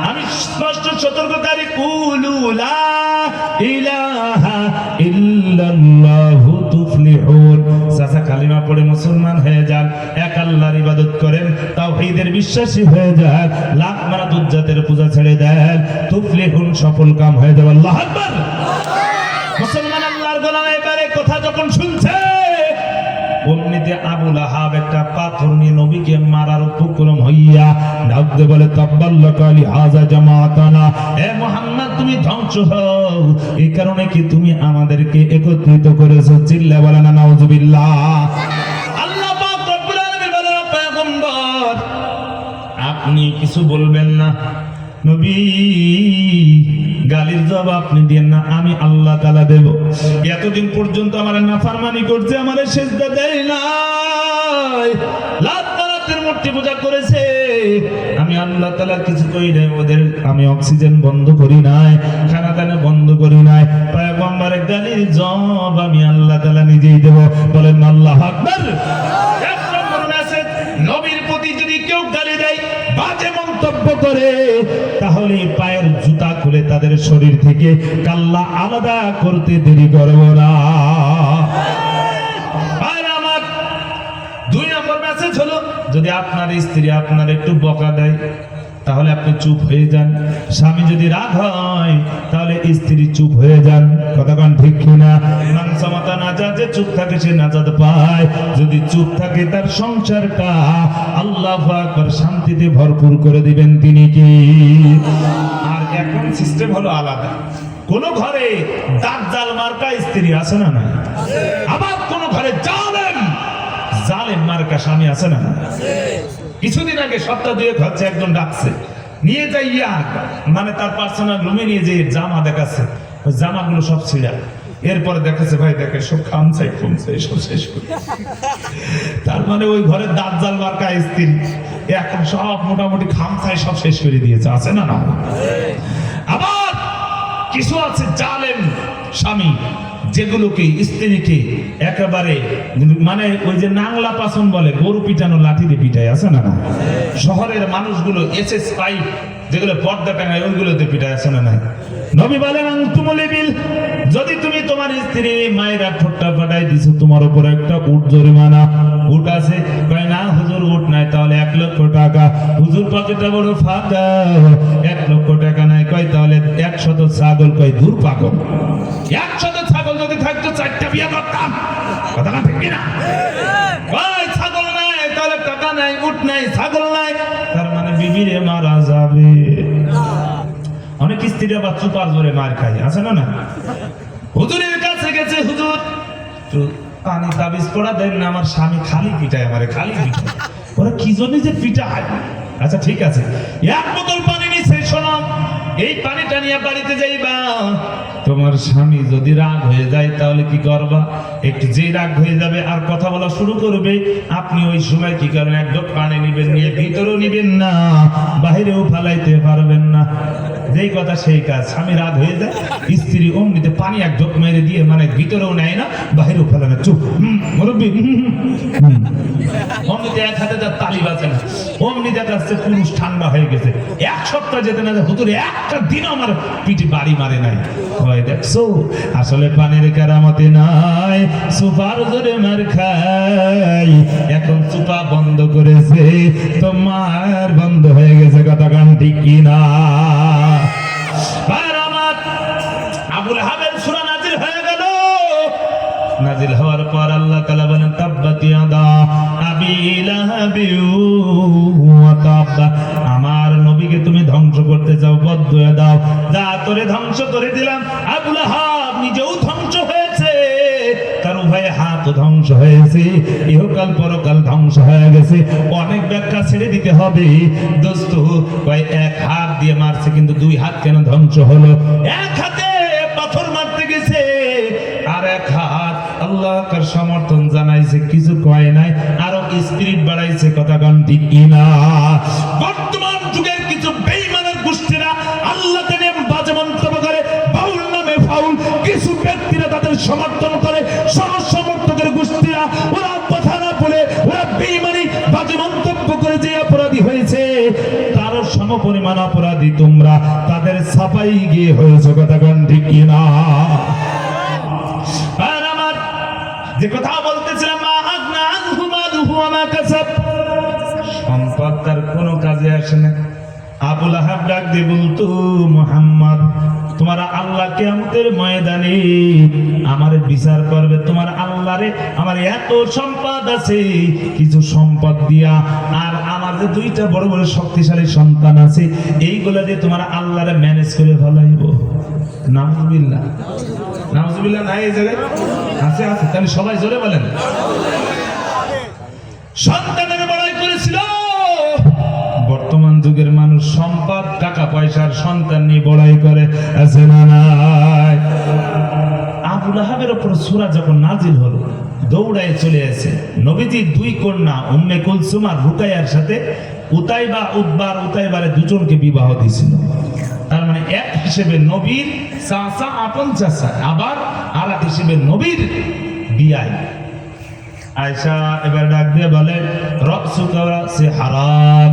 আমি স্পষ্ট সতর্ককারী। কুলু লা ইলাহা ইল্লাল্লাহু তুফলিহুন। চাচা কালিমা পড়ে মুসলমান হয়ে যান, এক আল্লাহর ইবাদত করেন, তাওহীদের বিশ্বাসী হয়ে যান, লাখ মারা দুজ্জাতের পূজা ছেড়ে দেন, তুফলিহুন সফল কাম হয়ে যাবে। আল্লাহু আকবার। মুসলমান আল্লাহর গোলাম এবারে কথা যখন শুনছে, অমনিতে আবু লাহাব একটা পাথর নিয়ে নবীকে মারার উপক্রম হইয়া ডাক দিয়ে বলে, তাব্বাল্লাকা লিহাযা জামাতানা, হে মুহাম্মদ তুমি ধ্বংস হও, এই কারণে কি তুমি আমাদেরকে একত্রিত করেছো? চিল্লা বলেন না নাউযুবিল্লাহ। আল্লাহ পাক রব্বুল আলামিন বলেন, পয়গম্বর আপনি কিছু বলবেন না, নবী গালির জবাব আপনি দেন না, আমি আল্লাহ তাআলা দেব। এতদিন পর্যন্ত আমার নাফরমানি করছে, আমার সিজদা দেয় নাই, লাত মারাতের মূর্তি পূজা করেছে, আমি আল্লাহ তাআলা কিছু কই নাই ওদের, আমি অক্সিজেন বন্ধ করি নাই, খানা দানা বন্ধ করি নাই, পয়গম্বরের গালির জবাব আমি আল্লাহ তাআলা নিজেই দেব। বলেন আল্লাহু আকবার। এক নম্বর মেসেজ, নবীর প্রতি যদি কেউ গালি দেয় করে, তাহলে পায়ের জুতা খুলে তাদের শরীর থেকে কাল্লা আলাদা করতে দেরি করব না। আমার 2 নম্বর মেসেজ হলো, যদি আপনার স্ত্রী আপনার একটু বকা দেয় তাহলে আপনি চুপ হয়ে যান। স্বামী যদি রাগ হয় তাহলে স্ত্রী চুপ হয়ে যান। কথাক্ষণ ঠিক কিনা? মানসামাতা নাজাত, যে চুপ থাকে সে নাজাত পায়। যদি চুপ থাকে তার সংসারটা আল্লাহু আকবার শান্তিতে ভরপুর করে দিবেন তিনি কি। আর এখন সিস্টেম হলো আলাদা। কোন ঘরে দাজ্জাল মার্কা স্ত্রী আছে না না? আবার কোন ঘরে জালেম মার্কা স্বামী আছে না? কিছুদিন আগে সপ্তাহ 2 হচ্ছে একজন ডাকছে, নিয়ে যাইয়া মানে তার পার্সোনাল রুমে নিয়ে যে জামা দেখাচ্ছে, ওই জামাগুলো সব ছিঁড়া। এরপরে দেখাচ্ছে, ভাই দেখে সব খামচাই খুমচাই সব শেষ করে। তার মানে ওই ঘরে দাজ্জাল মার্কা স্ত্রী এখন সব মোটামুটি খামচাই সব শেষ করে দিয়েছে, আছে না না? আবার কিছু আছে জালেম স্বামী, যেগুলোকে স্ত্রীকে একেবারে মানে ওই যে নাংলা পাসন বলে, গরু পিটানো লাঠি দিয়ে পিটায়, আছে না না? শহরের মানুষগুলো SS5 যেগুলো পর্দা টাঙায় ওইগুলোতে পিটায়, আছে না না? নবী বলেন, যদি তুমি তোমার স্ত্রী মায়েরা ঠোঁটটা ফাটাই দিছো, তোমার উপর একটা উট জরিমানা। উট আছে? কয় না হুজুর উট নাই। তাহলে 1 লক্ষ টাকা। হুজুর পকেটটা বড় ফাঁকা, 1 লক্ষ টাকা নাই। কয় তাহলে 100 ছাগল। কয় দূর পাগল, 100 ছাগল যদি থাকতো 4টা বিয়ে করতাম। কথা না ঠিক কিনা? কয় ছাগল নাই তাহলে টাকা নাই, উট নাই, ছাগল নাই, তার মানে বিবিরে মারা যাবে। অনেক স্ত্রী আবার চুপার জোরে মার খায়, আছে না না? হুজুরের কাছে গেছে, হুজুর পানি তাবিজ পড়া দেন না, আমার স্বামী খালি পিটায়, আমারে খালি পিটায়। ওরা কি জন্য যে পিটায়? আচ্ছা ঠিক আছে, 1 বোতল পানি নিছে, শোনো এই পানিটা নিয়ে বাড়িতে যাইবা। তোমার স্বামী যদি রাগ হয়ে যায় তাহলে কি করবা? একটু যে রাগ হয়ে যাবে আর কথা বলা শুরু করবে, আপনি ওই সময় কি করেন, 1 ঢোক পানি নিবেন, নিয়ে ভিতরেও নিবেন না, বাহিরেও ফালাইতে পারবেন না। যেই কথা সেই কাজ। স্বামী রাগ হয়ে যায়, স্ত্রী অমনিতে পানি 1 ঢোক মেরে দিয়ে মানে ভিতরেও নেয় না, বাহিরেও ফেলে না, চুপ মুরব্বী অমনিতে 1 হাতে তার তালি বাজে না, অমনি দেখা যাচ্ছে পুরুষ ঠান্ডা হয়ে গেছে। 1 সপ্তাহ যেতে না হুজুর একটা দিন আমার পিঠে বাড়ি মারে নাই। দেখছো আসলে পানির কেরামতি নাই, সুপার জোরে মার খাই। এখন সুপা বন্ধ করেছে, তোমার বন্ধ হয়ে গেছে। কথা গান ঠিক কিনা? আবুল হাবের সূরা নাজিল হয়ে গেল। নাজিল হওয়ার পর আল্লাহ তাআলা বলেন, তাব্বাত ইয়াদা আবি লাহাবি ওয়া তাব। আমার নবীকে তুমি ধ্বংস করতে চাও, বদদুয়া দাও, যা তোরে ধ্বংস করে দিলাম। আবু লাহাব নিজেও ধ্বংস হয়েছে, তার উভয় হাত ধ্বংস হয়েছে, ইহকাল পরকাল ধ্বংস হয়ে গেছে। অনেক ব্যাখ্যা ছেড়ে দিতে হবে দোস্ত। ভাই 1 হাত দিয়ে মারছে, কিন্তু 2 হাত কেন ধ্বংস হলো? 1 হাতে পাথর মারতে গেছে, আর 1 হাত আল্লাহর সমর্থন জানাইছে, কিছু কয় নাই, আরো স্পিরিট বাড়াইছে। কথা গান ঠিক কিনা? বর্তমান যুগের কিছু বেঈমানের গোষ্ঠীরা আল্লাহ তাআলা বাজে মন্তব্য করে, বাউল নামে ফাউল কিছু ব্যক্তিরা তাদের সমর্থন করে, সমর্থকের গোষ্ঠীরা ওরা কথা না বলে ওরা বেঈমানি বাজে মন্তব্য করে যে অপরাধী হয়েছে, তারও সমপরিমাণ অপরাধী তোমরা তাদের ছাপাই গিয়ে হয়েছে। কথা গান ঠিক কিনা? যে কথা বলতেছিলাম, সম্পদ তার কোনো কাজে আসে না। আবু লাহাব ডাক দিয়ে বলতো, মুহাম্মদ তোমার আল্লাহ কিয়ামতের ময়দানে আমার বিচার করবে। তোমার আল্লাহরে আমার এত সম্পদ আছে, কিছু সম্পদ দিয়া, আর আমার যে 2টা বড় বড় শক্তিশালী সন্তান আছে, এইগুলা দিয়ে তোমার আল্লাহরে ম্যানেজ করে ফেলাইব। নাউজুবিল্লাহ, নাউজুবিল্লাহ নাই এই জায়গায়? আছে আছে, তাহলে সবাই জোরে বলেন। সন্তানের বড়াই করেছিল। বর্তমান যুগের মানুষ সম্পদ টাকা পয়সার সন্তান নিয়ে বড়াই করে, আছে না নাই? আবু লাহাবের উপর সূরা যখন নাজিল হলো, দৌড়ায় চলে আসে নবীজি 2 কন্যা উম্মে কুলসুম আর রুকাইয়ার সাথে উতাইবা উতাইবার 2জনকে বিবাহ দিয়েছিল। তার মানে এক হিসেবে নবীর চাচা, আপন চাচা, আবার আর এক হিসেবে নবীর বিয়াই। আয়েশা এবার ডাক দিয়ে বলে, রসুকা সে হারাম,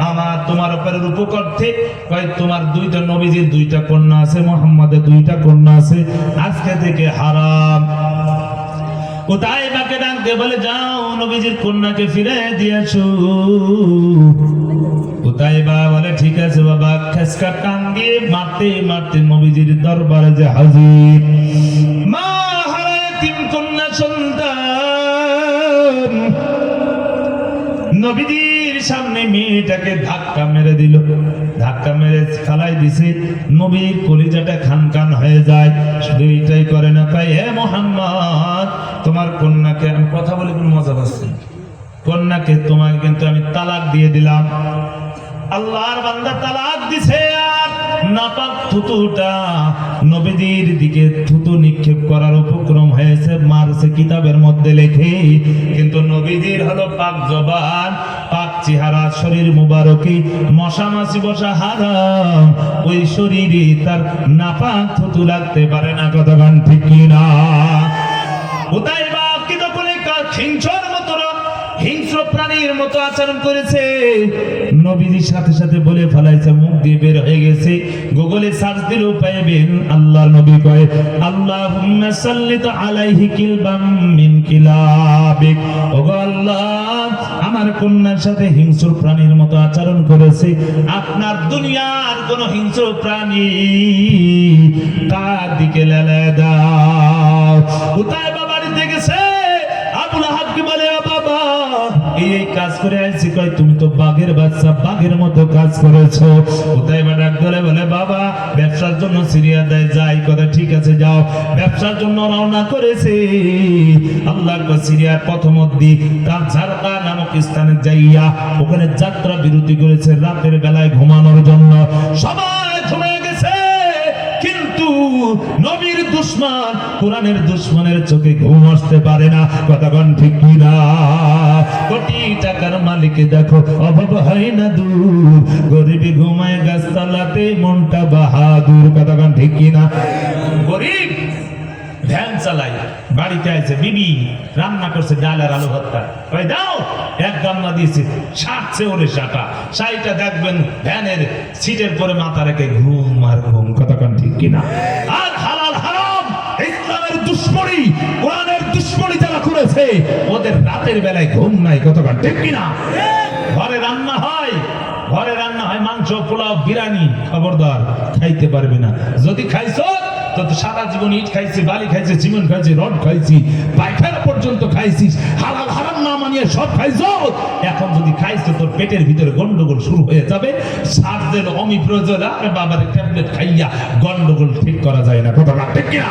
আমার তোমার উপরে রূপক করতে কয় তোমার দুইটা নবীজির দুইটা কন্যা আছে, মুহাম্মাদের দুইটা কন্যা আছে, আজকে থেকে হারাম। উতাইবাকে ডাক দিয়ে বলে যাও নবীজির কন্যাকে ফিরে দিয়েছো। উতাইবা বলে ঠিক আছে বাবা। খেসকা টান দিয়ে মারতে মারতে নবীজির দরবারে যে হাজির। মা হারায় তিন কন্যা সন্তান, নবীজির সামনে মেয়েটাকে ধাক্কা মেরে দিল, ধাক্কা মেরে ফালাই দিছে। নবীর কলিজাটা খান খান হয়ে যায়। শুধু এইটাই করে না, কয় হে মুহাম্মদ তোমার কন্যাকে, আমি কথা বলে কোন মজা পাচ্ছি, কন্যাকে তোমাকে কিন্তু আমি তালাক দিয়ে দিলাম। আল্লাহর বান্দা তালাক দিছে, আর নাপাক থুতুটা নবীজির দিকে থুতু নিক্ষেপ করার উপক্রম হয়েছে, মারছে কিতাবের মধ্যে লেখে। কিন্তু নবীজির হলো পাক জবান, পাক চেহারা, শরীর মুবারকে মশা মাছি বসা হারাম, ওই শরীরে তার নাপাক থুতু লাগতে পারে না। কতক্ষণ ঠিক কিনা? উতাইবা কি তখন হিংসর মতো হিংস্র প্রাণীর মতো আচরণ করেছে। নবীজির সাথে সাথে বলে ফেলাইছে, মুখ দিয়ে বের হয়ে গেছে। গুগলে সার্চ দিলেও পাইবেন আল্লাহর নবী কয় আল্লাহুম্মা সাল্লিত আলাইহি কিলবাম মিন কিলাবিক। ওগো আল্লাহ আমার কন্যার সাথে হিংস্র প্রাণীর মতো আচরণ করেছে, আপনার দুনিয়ার কোন হিংস্র প্রাণী তার দিকে লেলে দাও। উতাইবা বাড়িতে গেছে, আবুল আহাবকে বলে বাবা এই কাজ করে আইছি। কয় তুমি তো বাঘের বাচ্চা, বাঘের মতো কাজ করেছো। উতাইবা ডাক ধরে বলে বাবা ব্যবসার জন্য সিরিয়া দেয় যাই। কথা ঠিক আছে যাও। ব্যবসার জন্য রওনা করেছে। আল্লাহর সিরিয়ার প্রথম দিক তার ঝারকা নামক স্থানে যাইয়া ওখানে যাত্রা বিরতি করেছে রাতের বেলায় ঘুমানোর জন্য। সবাই ঘুমিয়ে গেছে, কিন্তু নবীর দুশমন কোরআনের দুশমনের চোখে ঘুম আসতে পারে না। কতক্ষণ ঠিক কিনা? কোটি টাকার মালিক দেখো অভাব হয় না দূর, গরিবি ঘুমায় গাছতলাতে মনটা বাহাদুর। কতক্ষণ ঠিক কিনা? গরিব ভ্যান চালাই, বাড়িতে আছে বিবি রান্না করছে ডাল আর আলু ভর্তা, ওই দাও এক গামলা দিয়েছে, সাতছে ওরে সাটা সাইটা দেখবেন ভ্যানের সিটের পরে মাথা রেখে ঘুম আর ঘুম। কতক্ষণ ঠিক কিনা? আর হালাল হারাম ইসলামের দুশ্মনী, কোরআনের দুশ্মনী যারা করেছে ওদের রাতের বেলায় ঘুম নাই। কতক্ষণ ঠিক কিনা? ঘরে রান্না হয়, ঘরে রান্না হয় মাংস, পোলাও, বিরিয়ানি, খবরদার খাইতে পারবে না। যদি খাইছো তো সারা জীবন ইট খাইছি, বালি খাইছি, সিমেন্ট খাইছি, রড খাইছি, পায়খানা পর্যন্ত খাইছিস, হালাল হারাম না মানিয়ে সব খাইছো। এখন যদি খাইছো তোর পেটের ভিতরে গন্ডগোল শুরু হয়ে যাবে। সার্জের অমিপ্রয়োজন আর বাবার ট্যাবলেট খাইয়া গন্ডগোল ঠিক করা যায় না। কথা ঠিক কিনা?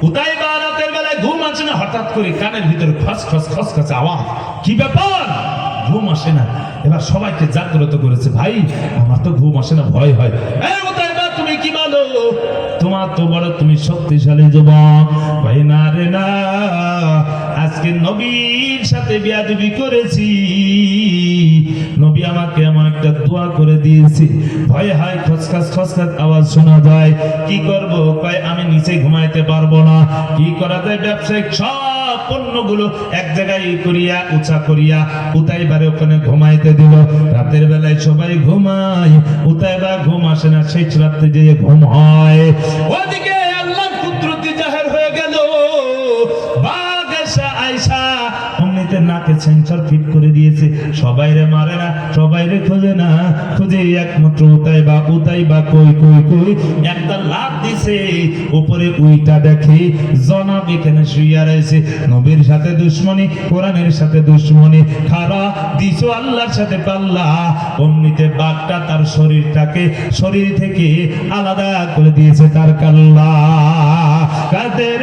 উতাইবা রাতের বেলায় ঘুম আসে না, হঠাৎ করে কানের ভিতরে খসখস খসখস আওয়াজ। কি ব্যাপার? ঘুম আসে না। এবার সবাইকে জাগ্রত করেছে, ভাই আমার তো ঘুম আসে না, ভয় হয়। তুমি কি বলো? তোমার তো বড় তুমি শক্তিশালী যুবক। ভাই না রে না, আজকে নবীর সাথে বেয়াদবি করেছি, নবী আমাকে এমন একটা দোয়া করে দিয়েছে, ভয় হয় খসখস খসখস আওয়াজ শোনা যায়। কি করব? কয় আমি নিচে ঘুমাইতে পারবো না। কি করা যায়? ব্যবসায়িক সব পণ্যগুলো এক জায়গায় করিয়া উঁচা করিয়া উতাইবারে ওখানে ঘুমাইতে দিল। রাতের বেলায় সবাই ঘুমায়, উতাইবা ঘুম আসে না, সেই রাতে যে ঘুম হয়। ওদিকে আল্লাহ কুদরতি জাহের হয়ে গেল। বাঘ এসে আয়সা অমনিতে নাকে সেন্সর ফিট করে দিয়েছে। সবাই রে মারে না, সবাই রে খোঁজে না, খুঁজে একমাত্র উতাইবা। উতাইবা কই কই কই একটা লাফ দিছে, উপরে উইটা দেখে জনাব এখানে শুইয়া রয়েছে। নবীর সাথে দুশ্মনী, কোরআনের সাথে দুশ্মনী, খারা দিছো আল্লাহর সাথে পাল্লা। অমনিতে বাঘটা তার শরীরটাকে শরীর থেকে আলাদা করে দিয়েছে তার কাল্লা। কাদের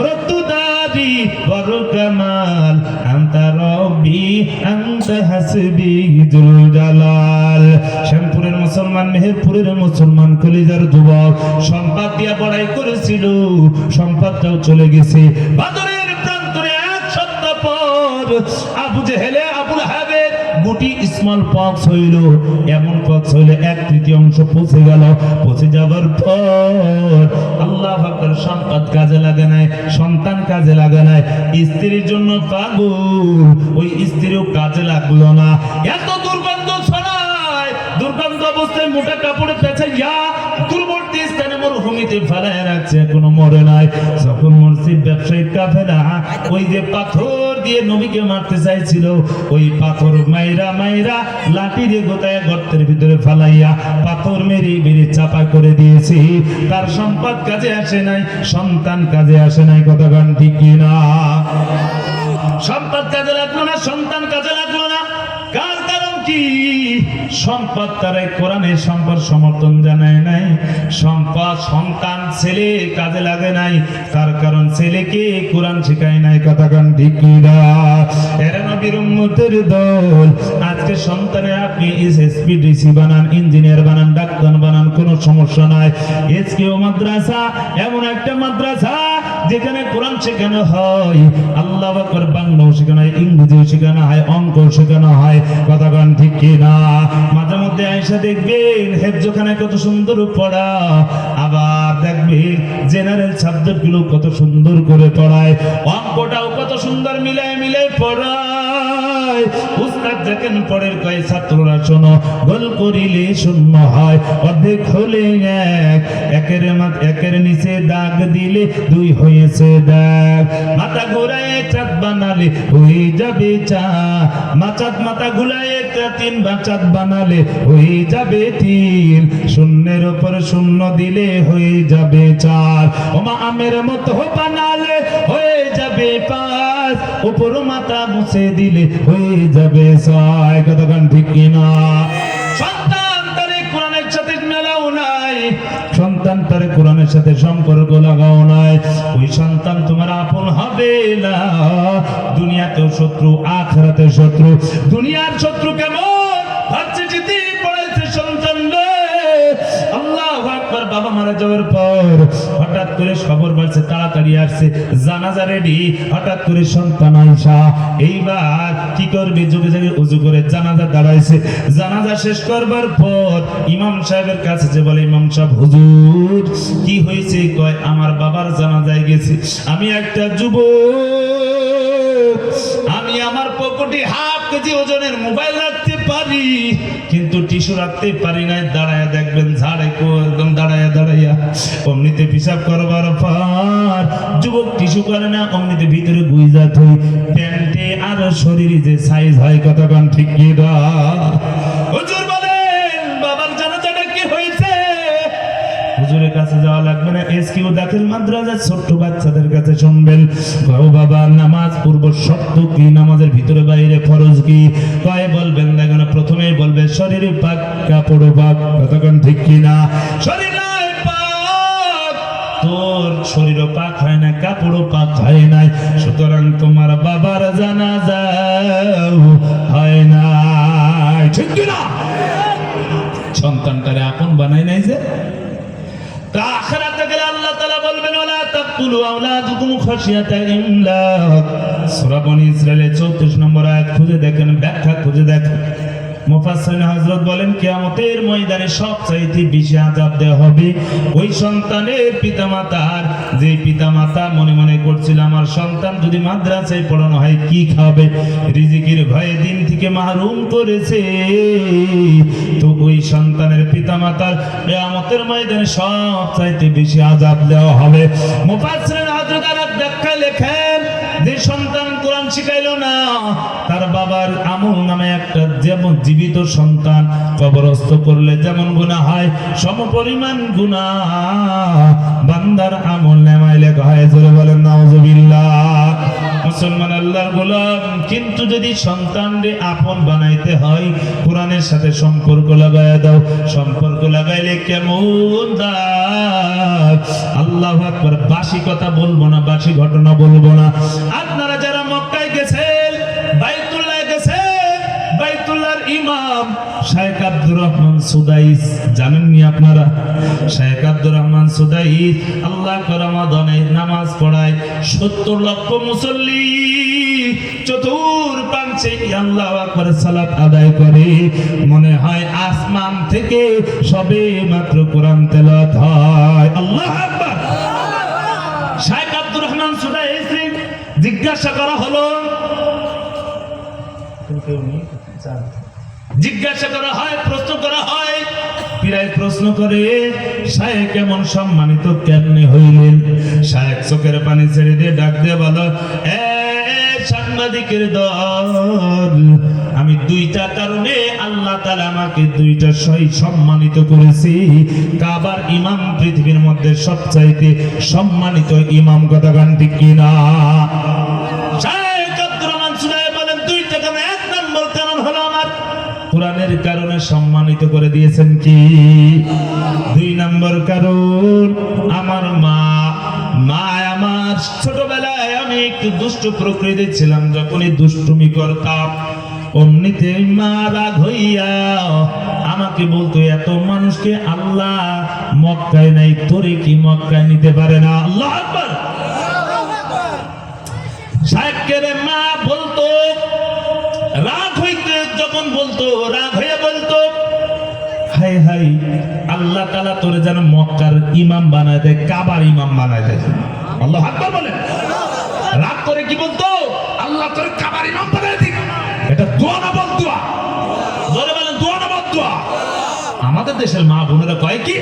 রতুদারি বড় কামাল, আনতা রব্বি আনতা হাসবি জুল জালাল। শ্যামপুরের মুসলমান, মেহেরপুরের মুসলমান, কলিজার যুবক, সম্পদ দিয়া বড়াই করেছিল, সম্পদটাও চলে গেছে। বাদরের প্রান্তরে এক সপ্তাহ পর আবু জেহেলে আবুল হাবের গুটি স্মল পক্স হইল, এমন পক্স হইলে 1/3 পচে গেল। পচে যাবার পর আল্লাহ পাকের সম্পদ কাজে লাগে নাই, সন্তান কাজে লাগে নাই, স্ত্রীর জন্য পাগল, ওই স্ত্রীও কাজে লাগলো না। এত দুর্গন্ধ ছড়ায়, দুর্গন্ধ অবস্থায় মোটা কাপড়ে পেঁচাইয়া দূরবর্তী স্থানে মরুভূমিতে ফেলায় রাখছে, এখনো মরে নাই। যখন মসজিদ ব্যবসায়িক কাফেলা ওই যে পাথর দিয়ে নবীকে মারতে চাইছিল, ওই পাথর মাইরা মাইরা লাঠি দিয়ে গোতায় গর্তের ভিতরে ফেলাইয়া পাথর মেরে মেরে চাপা করে দিয়েছে। তার সম্পদ কাজে আসে নাই, সন্তান কাজে আসে নাই। কথা গান ঠিক কিনা? সম্পদ কাজে লাগলো না, সন্তান কাজে লাগলো না। কার কারণ কি? সম্পদ তারাই কোরআনের সম্পদ সমর্থন জানায় নাই, সম্পদ সন্তান ছেলে কাজে লাগে নাই। তার কারণ ছেলেকে কোরআন শেখায় নাই। কথা গান ঠিক কিনা? এরা নবীর উম্মতের দল। আজকে সন্তানের আপনি এসএসপি ডিসি বানান, ইঞ্জিনিয়ার বানান, ডাক্তার বানান, কোনো সমস্যা নাই। এসকেও মাদ্রাসা এমন একটা মাদ্রাসা যেখানে কোরআন শেখানো হয়, আল্লাহু আকবার বাংলাও শেখানো হয়, ইংরেজিও শেখানো হয়, অঙ্ক শেখানো হয়। কথা গান ঠিক কিনা? মাঝে মধ্যে আয়েশা দেখবেন হেফজখানায় কত সুন্দর পড়া, আবার দেখবেন জেনারেল সাবজেক্ট গুলো কত সুন্দর করে পড়ায়, অঙ্কটাও কত সুন্দর মিলায় মিলায় পড়ায়। উস্তাদ যখন পড়ের কয় ছাত্ররা শোনো, গোল করিলে শূন্য হয়, অর্ধেক হলে এক, একের নিচে দাগ দিলে 2 হয়েছে দাগ, মাথা ঘুরায় চাঁদ বানালে হয়ে যাবে চাঁদ, মাথা ঘুরায় 3 বা চাঁদ বানালে হয়ে যাবে 3, শূন্যের উপর শূন্য দিলে হয়ে যাবে 4, ওমা আমের মতো বানালে হয়ে যাবে 5, উপর মাথা মুছে দিলে হয়ে যাবে 6। কতক্ষণ ঠিক কিনা? সন্তান তারে কোরআনের সাথে মেলাও নাই, সন্তান তারে কোরআনের সাথে সম্পর্ক লাগাও নাই, ওই সন্তান তোমার আপন হবে না। দুনিয়াতেও শত্রু, আখিরাতেও শত্রু। দুনিয়ার শত্রু কেমন? ভার্সিটিতে পড়াইছে সন্তান রে, আল্লাহু আকবার, বাবা মারা যাওয়ার পর হঠাৎ করে খবর বাড়ছে, তাড়াতাড়ি আসছে, জানাজা রেডি, হঠাৎ করে সন্তান আয়েশা এইবার কি করবে? যুগে যুগে ওযু করে জানাজা দাঁড়াইছে। জানাজা শেষ করবার পর ইমাম সাহেবের কাছে যে বলে, ইমাম সাহেব হুজুর কি হয়েছে? কয় আমার বাবার জানাজায় গেছি, আমি একটা যুবক, আমি আমার পকেটে ½ কেজি ওজনের মোবাইল রাখতে পারি কিন্তু টিস্যু রাখতে পারি না। দাঁড়ায় দেখবেন ঝাড়ে একদম দাঁড়াইয়া অমনিতে পিসাব করবার পর যুবক টিস্যু করে না, অমনিতে ভিতরে গুইজাত হই, প্যান্টে আর শরীরে যে সাইজ হয়। কতক্ষণ ঠিক কি? হুজুর বলেন বাবার জানাজাটা কি হয়েছে? হুজুরের কাছে যাওয়া লাগবে না, এসকিউ দাখিল মাদ্রাসা ছোট্ট বাচ্চাদের কাছে শুনবেন। কয় বাবা নামাজ পূর্ব শর্ত কি? নামাজের ভিতরে বাইরে ফরজ কি? কয় বলবেন দেখেন, প্রথমেই বলবে শরীরে পাক, কাপড় পাক। কতক্ষণ ঠিক কিনা? শরীর পাক, তোর শরীরও পাক হয় না, কাপড়ও পাক হয় নাই, সুতরাং তোমার বাবার জানাজা হয় না। ঠিক কিনা? সন্তানটারে আপন বানাই নাই যে। আখিরাতে গেলে আল্লাহ তাআলা বলবেন, ওয়ালা তাকতুলু আওলাদাকুম খাশিয়াতা ইমলাক। সূরা বনী ইসরাঈলের 34 নম্বর আয়াত খুঁজে দেখেন, ব্যাখ্যা খুঁজে দেখেন। মুফাসসিরিন হযরত বলেন, কিয়ামতের ময়দানে সবচাইতে বেশি আযাব দেওয়া হবে ওই সন্তানের পিতামাতার, যে পিতামাতা মনে মনে করছিল আমার সন্তান যদি মাদ্রাসায় পড়ানো হয় কি খাবে, রিজিকের ভয়ে দিন থেকে মাহরুম করেছে, তো ওই সন্তানের পিতামাতার কিয়ামতের ময়দানে সবচাইতে বেশি আযাব দেওয়া হবে। মুফাসসিরিন হযরত আরব ব্যাখ্যা লেখেন, যে সন্তান কোরআন শিখাইলো না, তার বাবার আমল নামে একটা যেমন জীবিত সন্তান কবরস্থ করলে যেমন গুনাহ হয়, সমপরিমাণ গুনাহ বান্দার আমল নামায় লেখা হয়। জোরে বলেন নাউজুবিল্লাহ। মুসলমান আল্লাহর গোলাম, কিন্তু যদি সন্তানকে আপন বানাইতে হয় কোরআনের সাথে সম্পর্ক লাগায়া দাও। সম্পর্ক লাগাইলে কেমন দাও? আল্লাহু আকবার। বাসি কথা বলবো না, বাসি ঘটনা বলবো না। আপনারা যারা মক্কায় গেছেন, বাইতুল্লাহ গেছেন, বাইতুল্লাহর ইমাম শেখ আব্দুর রহমান সুদাইস জানেননি আপনারা? শেখ আব্দুর রহমান সুদাইস আল্লাহ রমাদানে নামাজ পড়ায় 70 লক্ষ মুসল্লি চতুর্পাঞ্চ সেই আল্লাহু আকবার সালাত আদায় করে মনে হয় আসমান থেকে সবে মাত্র কোরআন তেলাওয়াত হয়। আল্লাহু আকবার। শাইখ আব্দুর রহমান সুদাইসি জিজ্ঞাসা করা হলো, প্রশ্ন করা হয়, পীরাই প্রশ্ন করে, শায়েখ কেমন সম্মানিত কেমনে হইলেন? শায়েখ চোখের পানি ছেড়ে দিয়ে ডাক দিয়ে বলো, সাংবাদিকের দল, আমি দুইটা কারণে আল্লাহ তাআলা আমাকে দুইটা সম্মানিত করেছি। কাবার ইমাম পৃথিবীর মধ্যে সবচাইতে সম্মানিত ইমাম, কথা গান ঠিক কিনা? শায়েখ আব্দুর রহমান সুদাই বলেন, দুইটা কারণ। এক নম্বর কারণ হলো আমার কোরআনের কারণে সম্মানিত করে দিয়েছেন কি? দুই নম্বর কারণ আমার মা আমার ছোটবেলায় আমি একটু দুষ্ট প্রকৃতি ছিলাম, যখনই দুষ্টুমি করতাম অমনিতে মা রাগ হইয়া আমাকে বলতো, এত মানুষকে আল্লাহ মক্কায় নাই, তোরে কি মক্কায় নিতে পারে না? আল্লাহু আকবার। শায়েখের মা বলতো, রাগ হইতে যখন বলতো, রাগ হইয়া বলতো, হাই হাই আল্লাহ তাআলা তোরে যেন মক্কার ইমাম বানায় দেয়, কাবার ইমাম বানায় দেয়। আল্লাহু আকবার বলেন। রাগ করে কি বলতো? আল্লাহ তোরে কাবার ইমাম বানায় দিক। এটা দোয়া না বদদোয়া? জোরে বলেন, দোয়া না বদদোয়া? আমাদের দেশের মা বোনেরা কয় কি,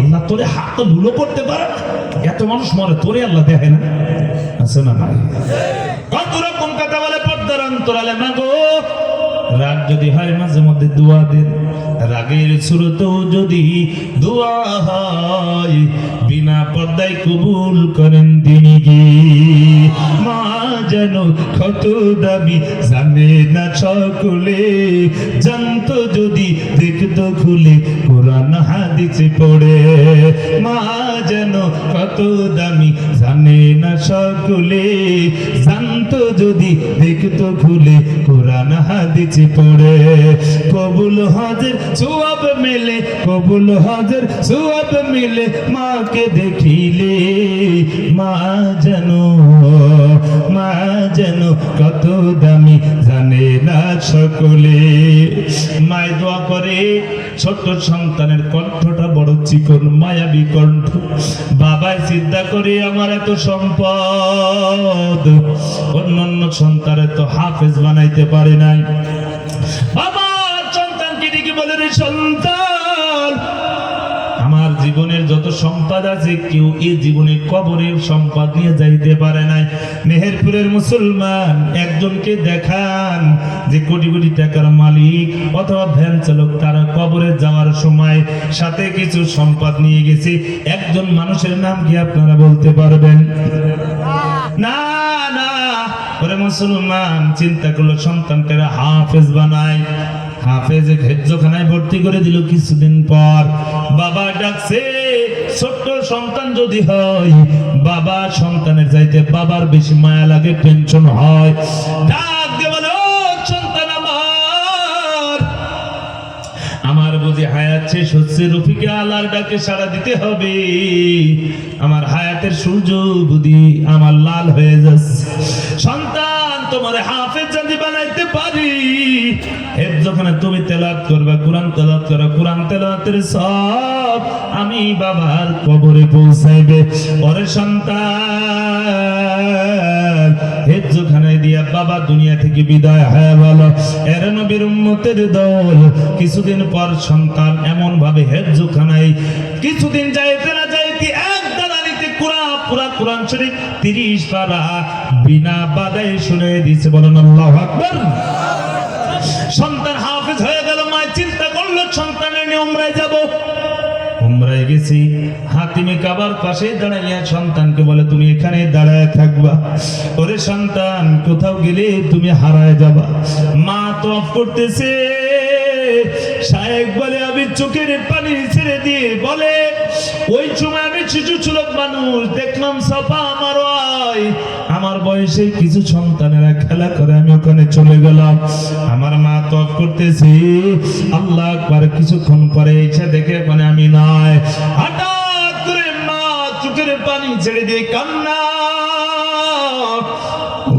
আল্লাহ তোরে হাত তো লুলো করতে পারে না, এত মানুষ মরে, তোরে আল্লাহ দেখে না? আছে না নাই? কত রকম কথা বলে পর্দার অন্তরালে। মা গো, রাগ যদি হয় মাঝে মধ্যে দোয়া দেন, রাগের সুরতেও যদি দোয়া হয়, বিনা পর্দায় কবুল করেন তিনি কি? মা যেন কত দামি জানে না সকলে, জানতো যদি দেখতো খুলে কোরআন হাদিসে পড়ে। মা যেন কত দামি জানে না সকলে, জানতো যদি দেখতো খুলে কোরআন হাদিসে পড়ে। কবুল হজের সওয়াব মিলে, কবুল হজের সওয়াব মিলে মাকে দেখিলে। মা যেন কত দামি জানে না সকলে। মায় দোয়া করে, ছোট সন্তানের কণ্ঠটা বড় চিকন মায়াবী কণ্ঠ। বাবাই চিন্তা করে, আমার এত সম্পদ, অন্যান্য সন্তানের তো হাফেজ বানাইতে পারে নাই। বাবা সন্তানকে ডেকে বলে, রে সন্তান, আমার জীবনের যত সম্পদ আছে কেউ এই জীবনে কবরের সম্পদ নিয়ে যাইতে পারে নাই। মেহেরপুরের মুসলমান একজনকে দেখান যে কোটি কোটি টাকার মালিক অথবা ভ্যান চালক, তারা কবরে যাওয়ার সময় সাথে কিছু সম্পদ নিয়ে গেছে। একজন মানুষের নাম কি আপনারা বলতে পারবেন? না না। ওরে মুসলমান চিন্তা করলো, সন্তানকে হাফেজ বানায়, হাফেজে হেফজখানায় ভর্তি করে দিল। কিছুদিন পর বাবা ডাকছে, ছোট্ট সন্তান যদি হয়, বাবা সন্তানের চাইতে বাবার বেশি মায়া লাগে, টেনশন হয়। ডাক দিয়ে বলে, ও সন্তান আমার বুঝি হায়াত শেষ হচ্ছে, রফিকে আল্লাহর ডাকে সাড়া দিতে হবে। আমার হায়াতের সূর্য বুঝি আমার লাল হয়ে যাচ্ছে। সন্তান, তোমার হাফেজ যদি বানাইতে পারি, যখন তুমি তেলাওয়াত করবে, কোরআন তেলাওয়াত করো, কোরআন তেলাওয়াতের সব আমি বাবার কবরে পৌঁছাইবে। ওরে সন্তান, হেফজখানায় দিয়া বাবা দুনিয়া থেকে বিদায় হয়ে গেল। এর নবীর উম্মতের দল। কিছুদিন পর সন্তান এমন ভাবে হেফজখানায় কিছুদিন যাইতে না যাইতে এক দালানিতে পুরা কোরআন শরীফ 30 পারা বিনা বাধায় শুনে দিয়েছে। বলেন আল্লাহু আকবার। সন্তান হাফেজ হয়ে গেল। মা চিন্তা করলো, সন্তানের নিয়ে উমরায় যাব। উমরায় গেছি, হাতিমে কাবার পাশে দাঁড়াইয়া সন্তানকে বলে, তুমি এখানে দাঁড়ায় থাকবা, ওরে সন্তান কোথাও গেলে তুমি হারায় যাবা। মা তো অফ করতেছে। শায়েখ বলে, আমি চোখের পানি ছেড়ে দিয়ে বলে, ওই সময় আমি শিশু সুলভ মানুষ, দেখলাম সাফা আমার আমার বয়সে কিছু সন্তানেরা খেলা করে, আমি ওখানে চলে গেলাম। আমার মা তফ করতেছি, আল্লাহ আকবার। কিছুক্ষণ পরে এসে দেখে মানে আমি নাই। হঠাৎ করে মা চোখের পানি ছেড়ে দিয়ে কান্না।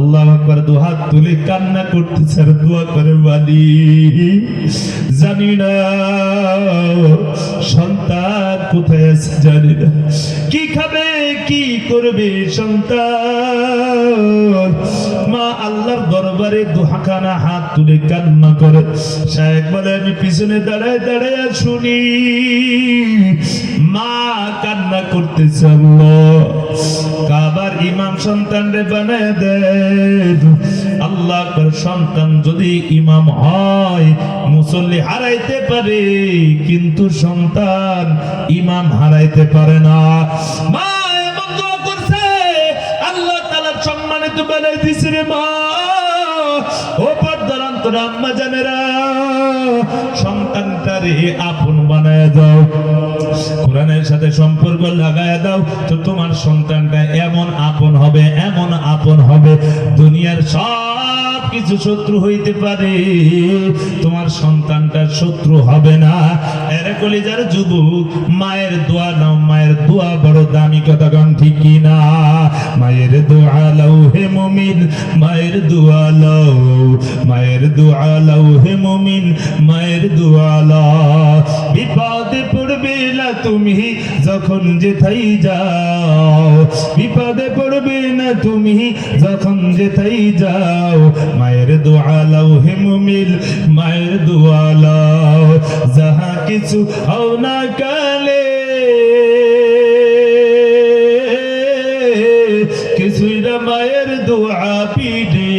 আল্লাহু আকবার, দুহাত তুলে কান্না করতেছে আর দোয়া করে বলি, জানি না সন্তান কোথায় আছে, জানি না কি খাবে কি করবে সন্তান। মা আল্লাহর দরবারে দুহাখানা হাত তুলে কান্না করে। শায়েখ বলে আমি পিছনে দাঁড়ায় দাঁড়ায় শুনি মা কান্না করতেছে, আল্লাহ কাবার ইমাম সন্তানরে বানায় দেন। আল্লাহ করে সন্তান যদি ইমাম হয় মুসল্লি হারাইতে পারে, কিন্তু সন্তান ইমাম হারাইতে পারে না। মা এমন দোয়া করছে, আল্লাহ তাআলার সম্মানিত বানাই দিছে রে মা। ও পর্দার অন্তরে আম্মা জানেরা, সন্তানটারে আপন বানায় দাও, কোরআনের সাথে সম্পর্ক লাগায় দাও, তো তোমার সন্তানটা এমন আপন হবে, এমন আপন হবে, দুনিয়ার সব কিছু শত্রু হইতে পারে, তোমার সন্তানটা শত্রু হবে না। এর কলিজার যুবক, মায়ের দোয়া নাও, মায়ের দোয়া বড় দামি, কথা গান ঠিক কি না? মায়ের দোয়া লাও হে মুমিন, মায়ের দোয়া লাও, মায়ের দোয়া লাও হে মুমিন, মায়ের দোয়া লাও। বিপদে পড়বে না তুমি যখন যেথাই যাও, বিপদে পড়বে না তুমি যখন যেথাই যাও, মায়ের দোয়া লাও হে মুমিন, মায়ের দোয়া লাও। যাহা কিছু হও না কালে, কিছুই না মায়ের দোয়া পিডে,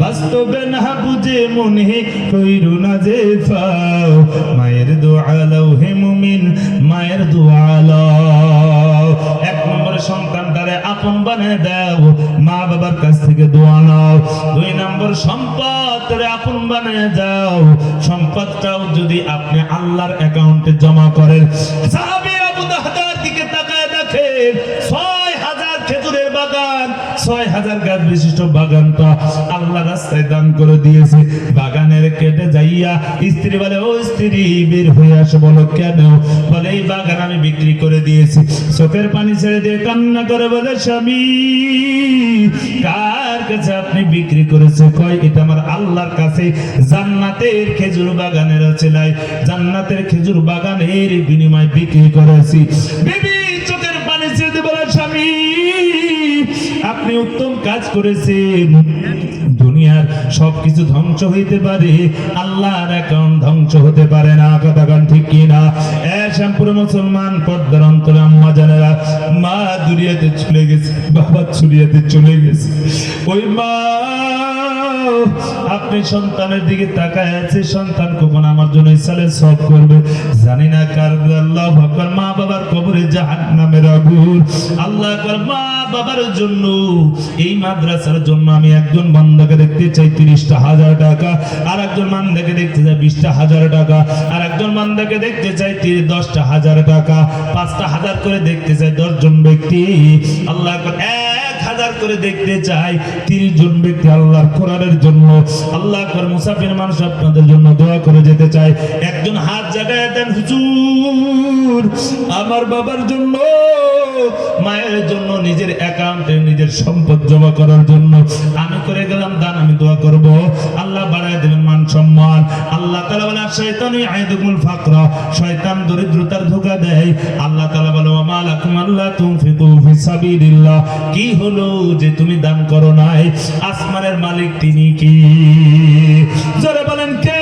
বাস্তবে না বুঝে মনে কইরু না যে পাও, মায়ের দোয়া লাও হে মুমিন, মায়ের দোয়া লাও। এক নম্বরে সন্তানটারে আপন বানায় দাও, মা বাবার কাছ থেকে দোয়া নাও। দুই নম্বর সম্পদটারে আপন বানায় দাও, সম্পদটাও যদি আপনি আল্লাহর অ্যাকাউন্টে জমা করেন। সাহাবী আবু দাহদার দিকে তাকায় দেখেন, ৬,০০০ খেজুরের বাগান, ৬,০০০ গাছ বিশিষ্ট বাগানটা আল্লাহ রাস্তায় দান করে দিয়েছে। বাগানের কেটে যাইয়া স্ত্রী বলে, ও স্ত্রী বের হয়ে আসো। বলো কেন? বলে এই বাগান আমি বিক্রি করে দিয়েছি। চোখের পানি ছেড়ে দিয়ে কান্না করে বলে, স্বামী কার কাছে আপনি বিক্রি করেছে? কয় এটা আমার আল্লাহর কাছে জান্নাতের খেজুর বাগানের ওসিলায়, জান্নাতের খেজুর বাগানের বিনিময়ে বিক্রি করেছি। বিবি চোখের পানি ছেড়ে দিয়ে বলে, স্বামী আপনি উত্তম কাজ করেছেন। দুনিয়ার সবকিছু ধ্বংস হইতে পারে, আল্লাহর অ্যাকাউন্ট ধ্বংস হতে পারে না, কথা গান ঠিক কি না? শ্যামপুর মুসলমান পর্দার অন্তরে আম্মা জানেরা, মা দুনিয়াতে চলে গেছে, বাবা দুনিয়াতে চলে গেছে। ওই মা আপনি সন্তানের দিকে তাকায় আছে, সন্তান কখন আমার জন্য ইসালে সব করবে জানি না। কার আল্লাহ আকবার, মা বাবার কবরে জাহান্নামের আগুন। আল্লাহ আকবার, মা বাবার জন্য এই মাদ্রাসার জন্য আমি একজন বান্দাকে দেখতে চাই 30,000 টাকা, আর একজন বান্দাকে দেখতে চাই 20,000 টাকা, আর একজন বান্দাকে দেখতে চাই 10,000 টাকা, 5,000 করে দেখতে চাই 10 জন ব্যক্তি। আল্লাহ আকবার, 1,000 করে দেখতে চাই 30 জন ব্যক্তি আল্লাহর কোরআনের জন্য। আল্লাহ আকবার, মুসাফির মানুষ আপনাদের জন্য দোয়া করে যেতে চাই। একজন হাত জাগায় দেন, হুজুর আমার বাবার জন্য, মায়ের জন্য, নিজের অ্যাকাউন্টে নিজের সম্পদ জমা করার জন্য আমি করে গেলাম দান, আমি দোয়া করব, আল্লাহ বাড়ায় দেবেন মান সম্মান। আল্লাহ তাআলা বলেন, শয়তানু ইয়াইদুকুল ফাকরা, শয়তান দরিদ্রতার ধোঁকা দেয়। আল্লাহ তাআলা বলেন, ওয়া মা লাকুম আল্লা তুনফিকু ফি সাবিলিল্লাহ, কি হলো যে তুমি দান করো নাই? আসমানের মালিক তিনি কি? জোরে বলেন কে?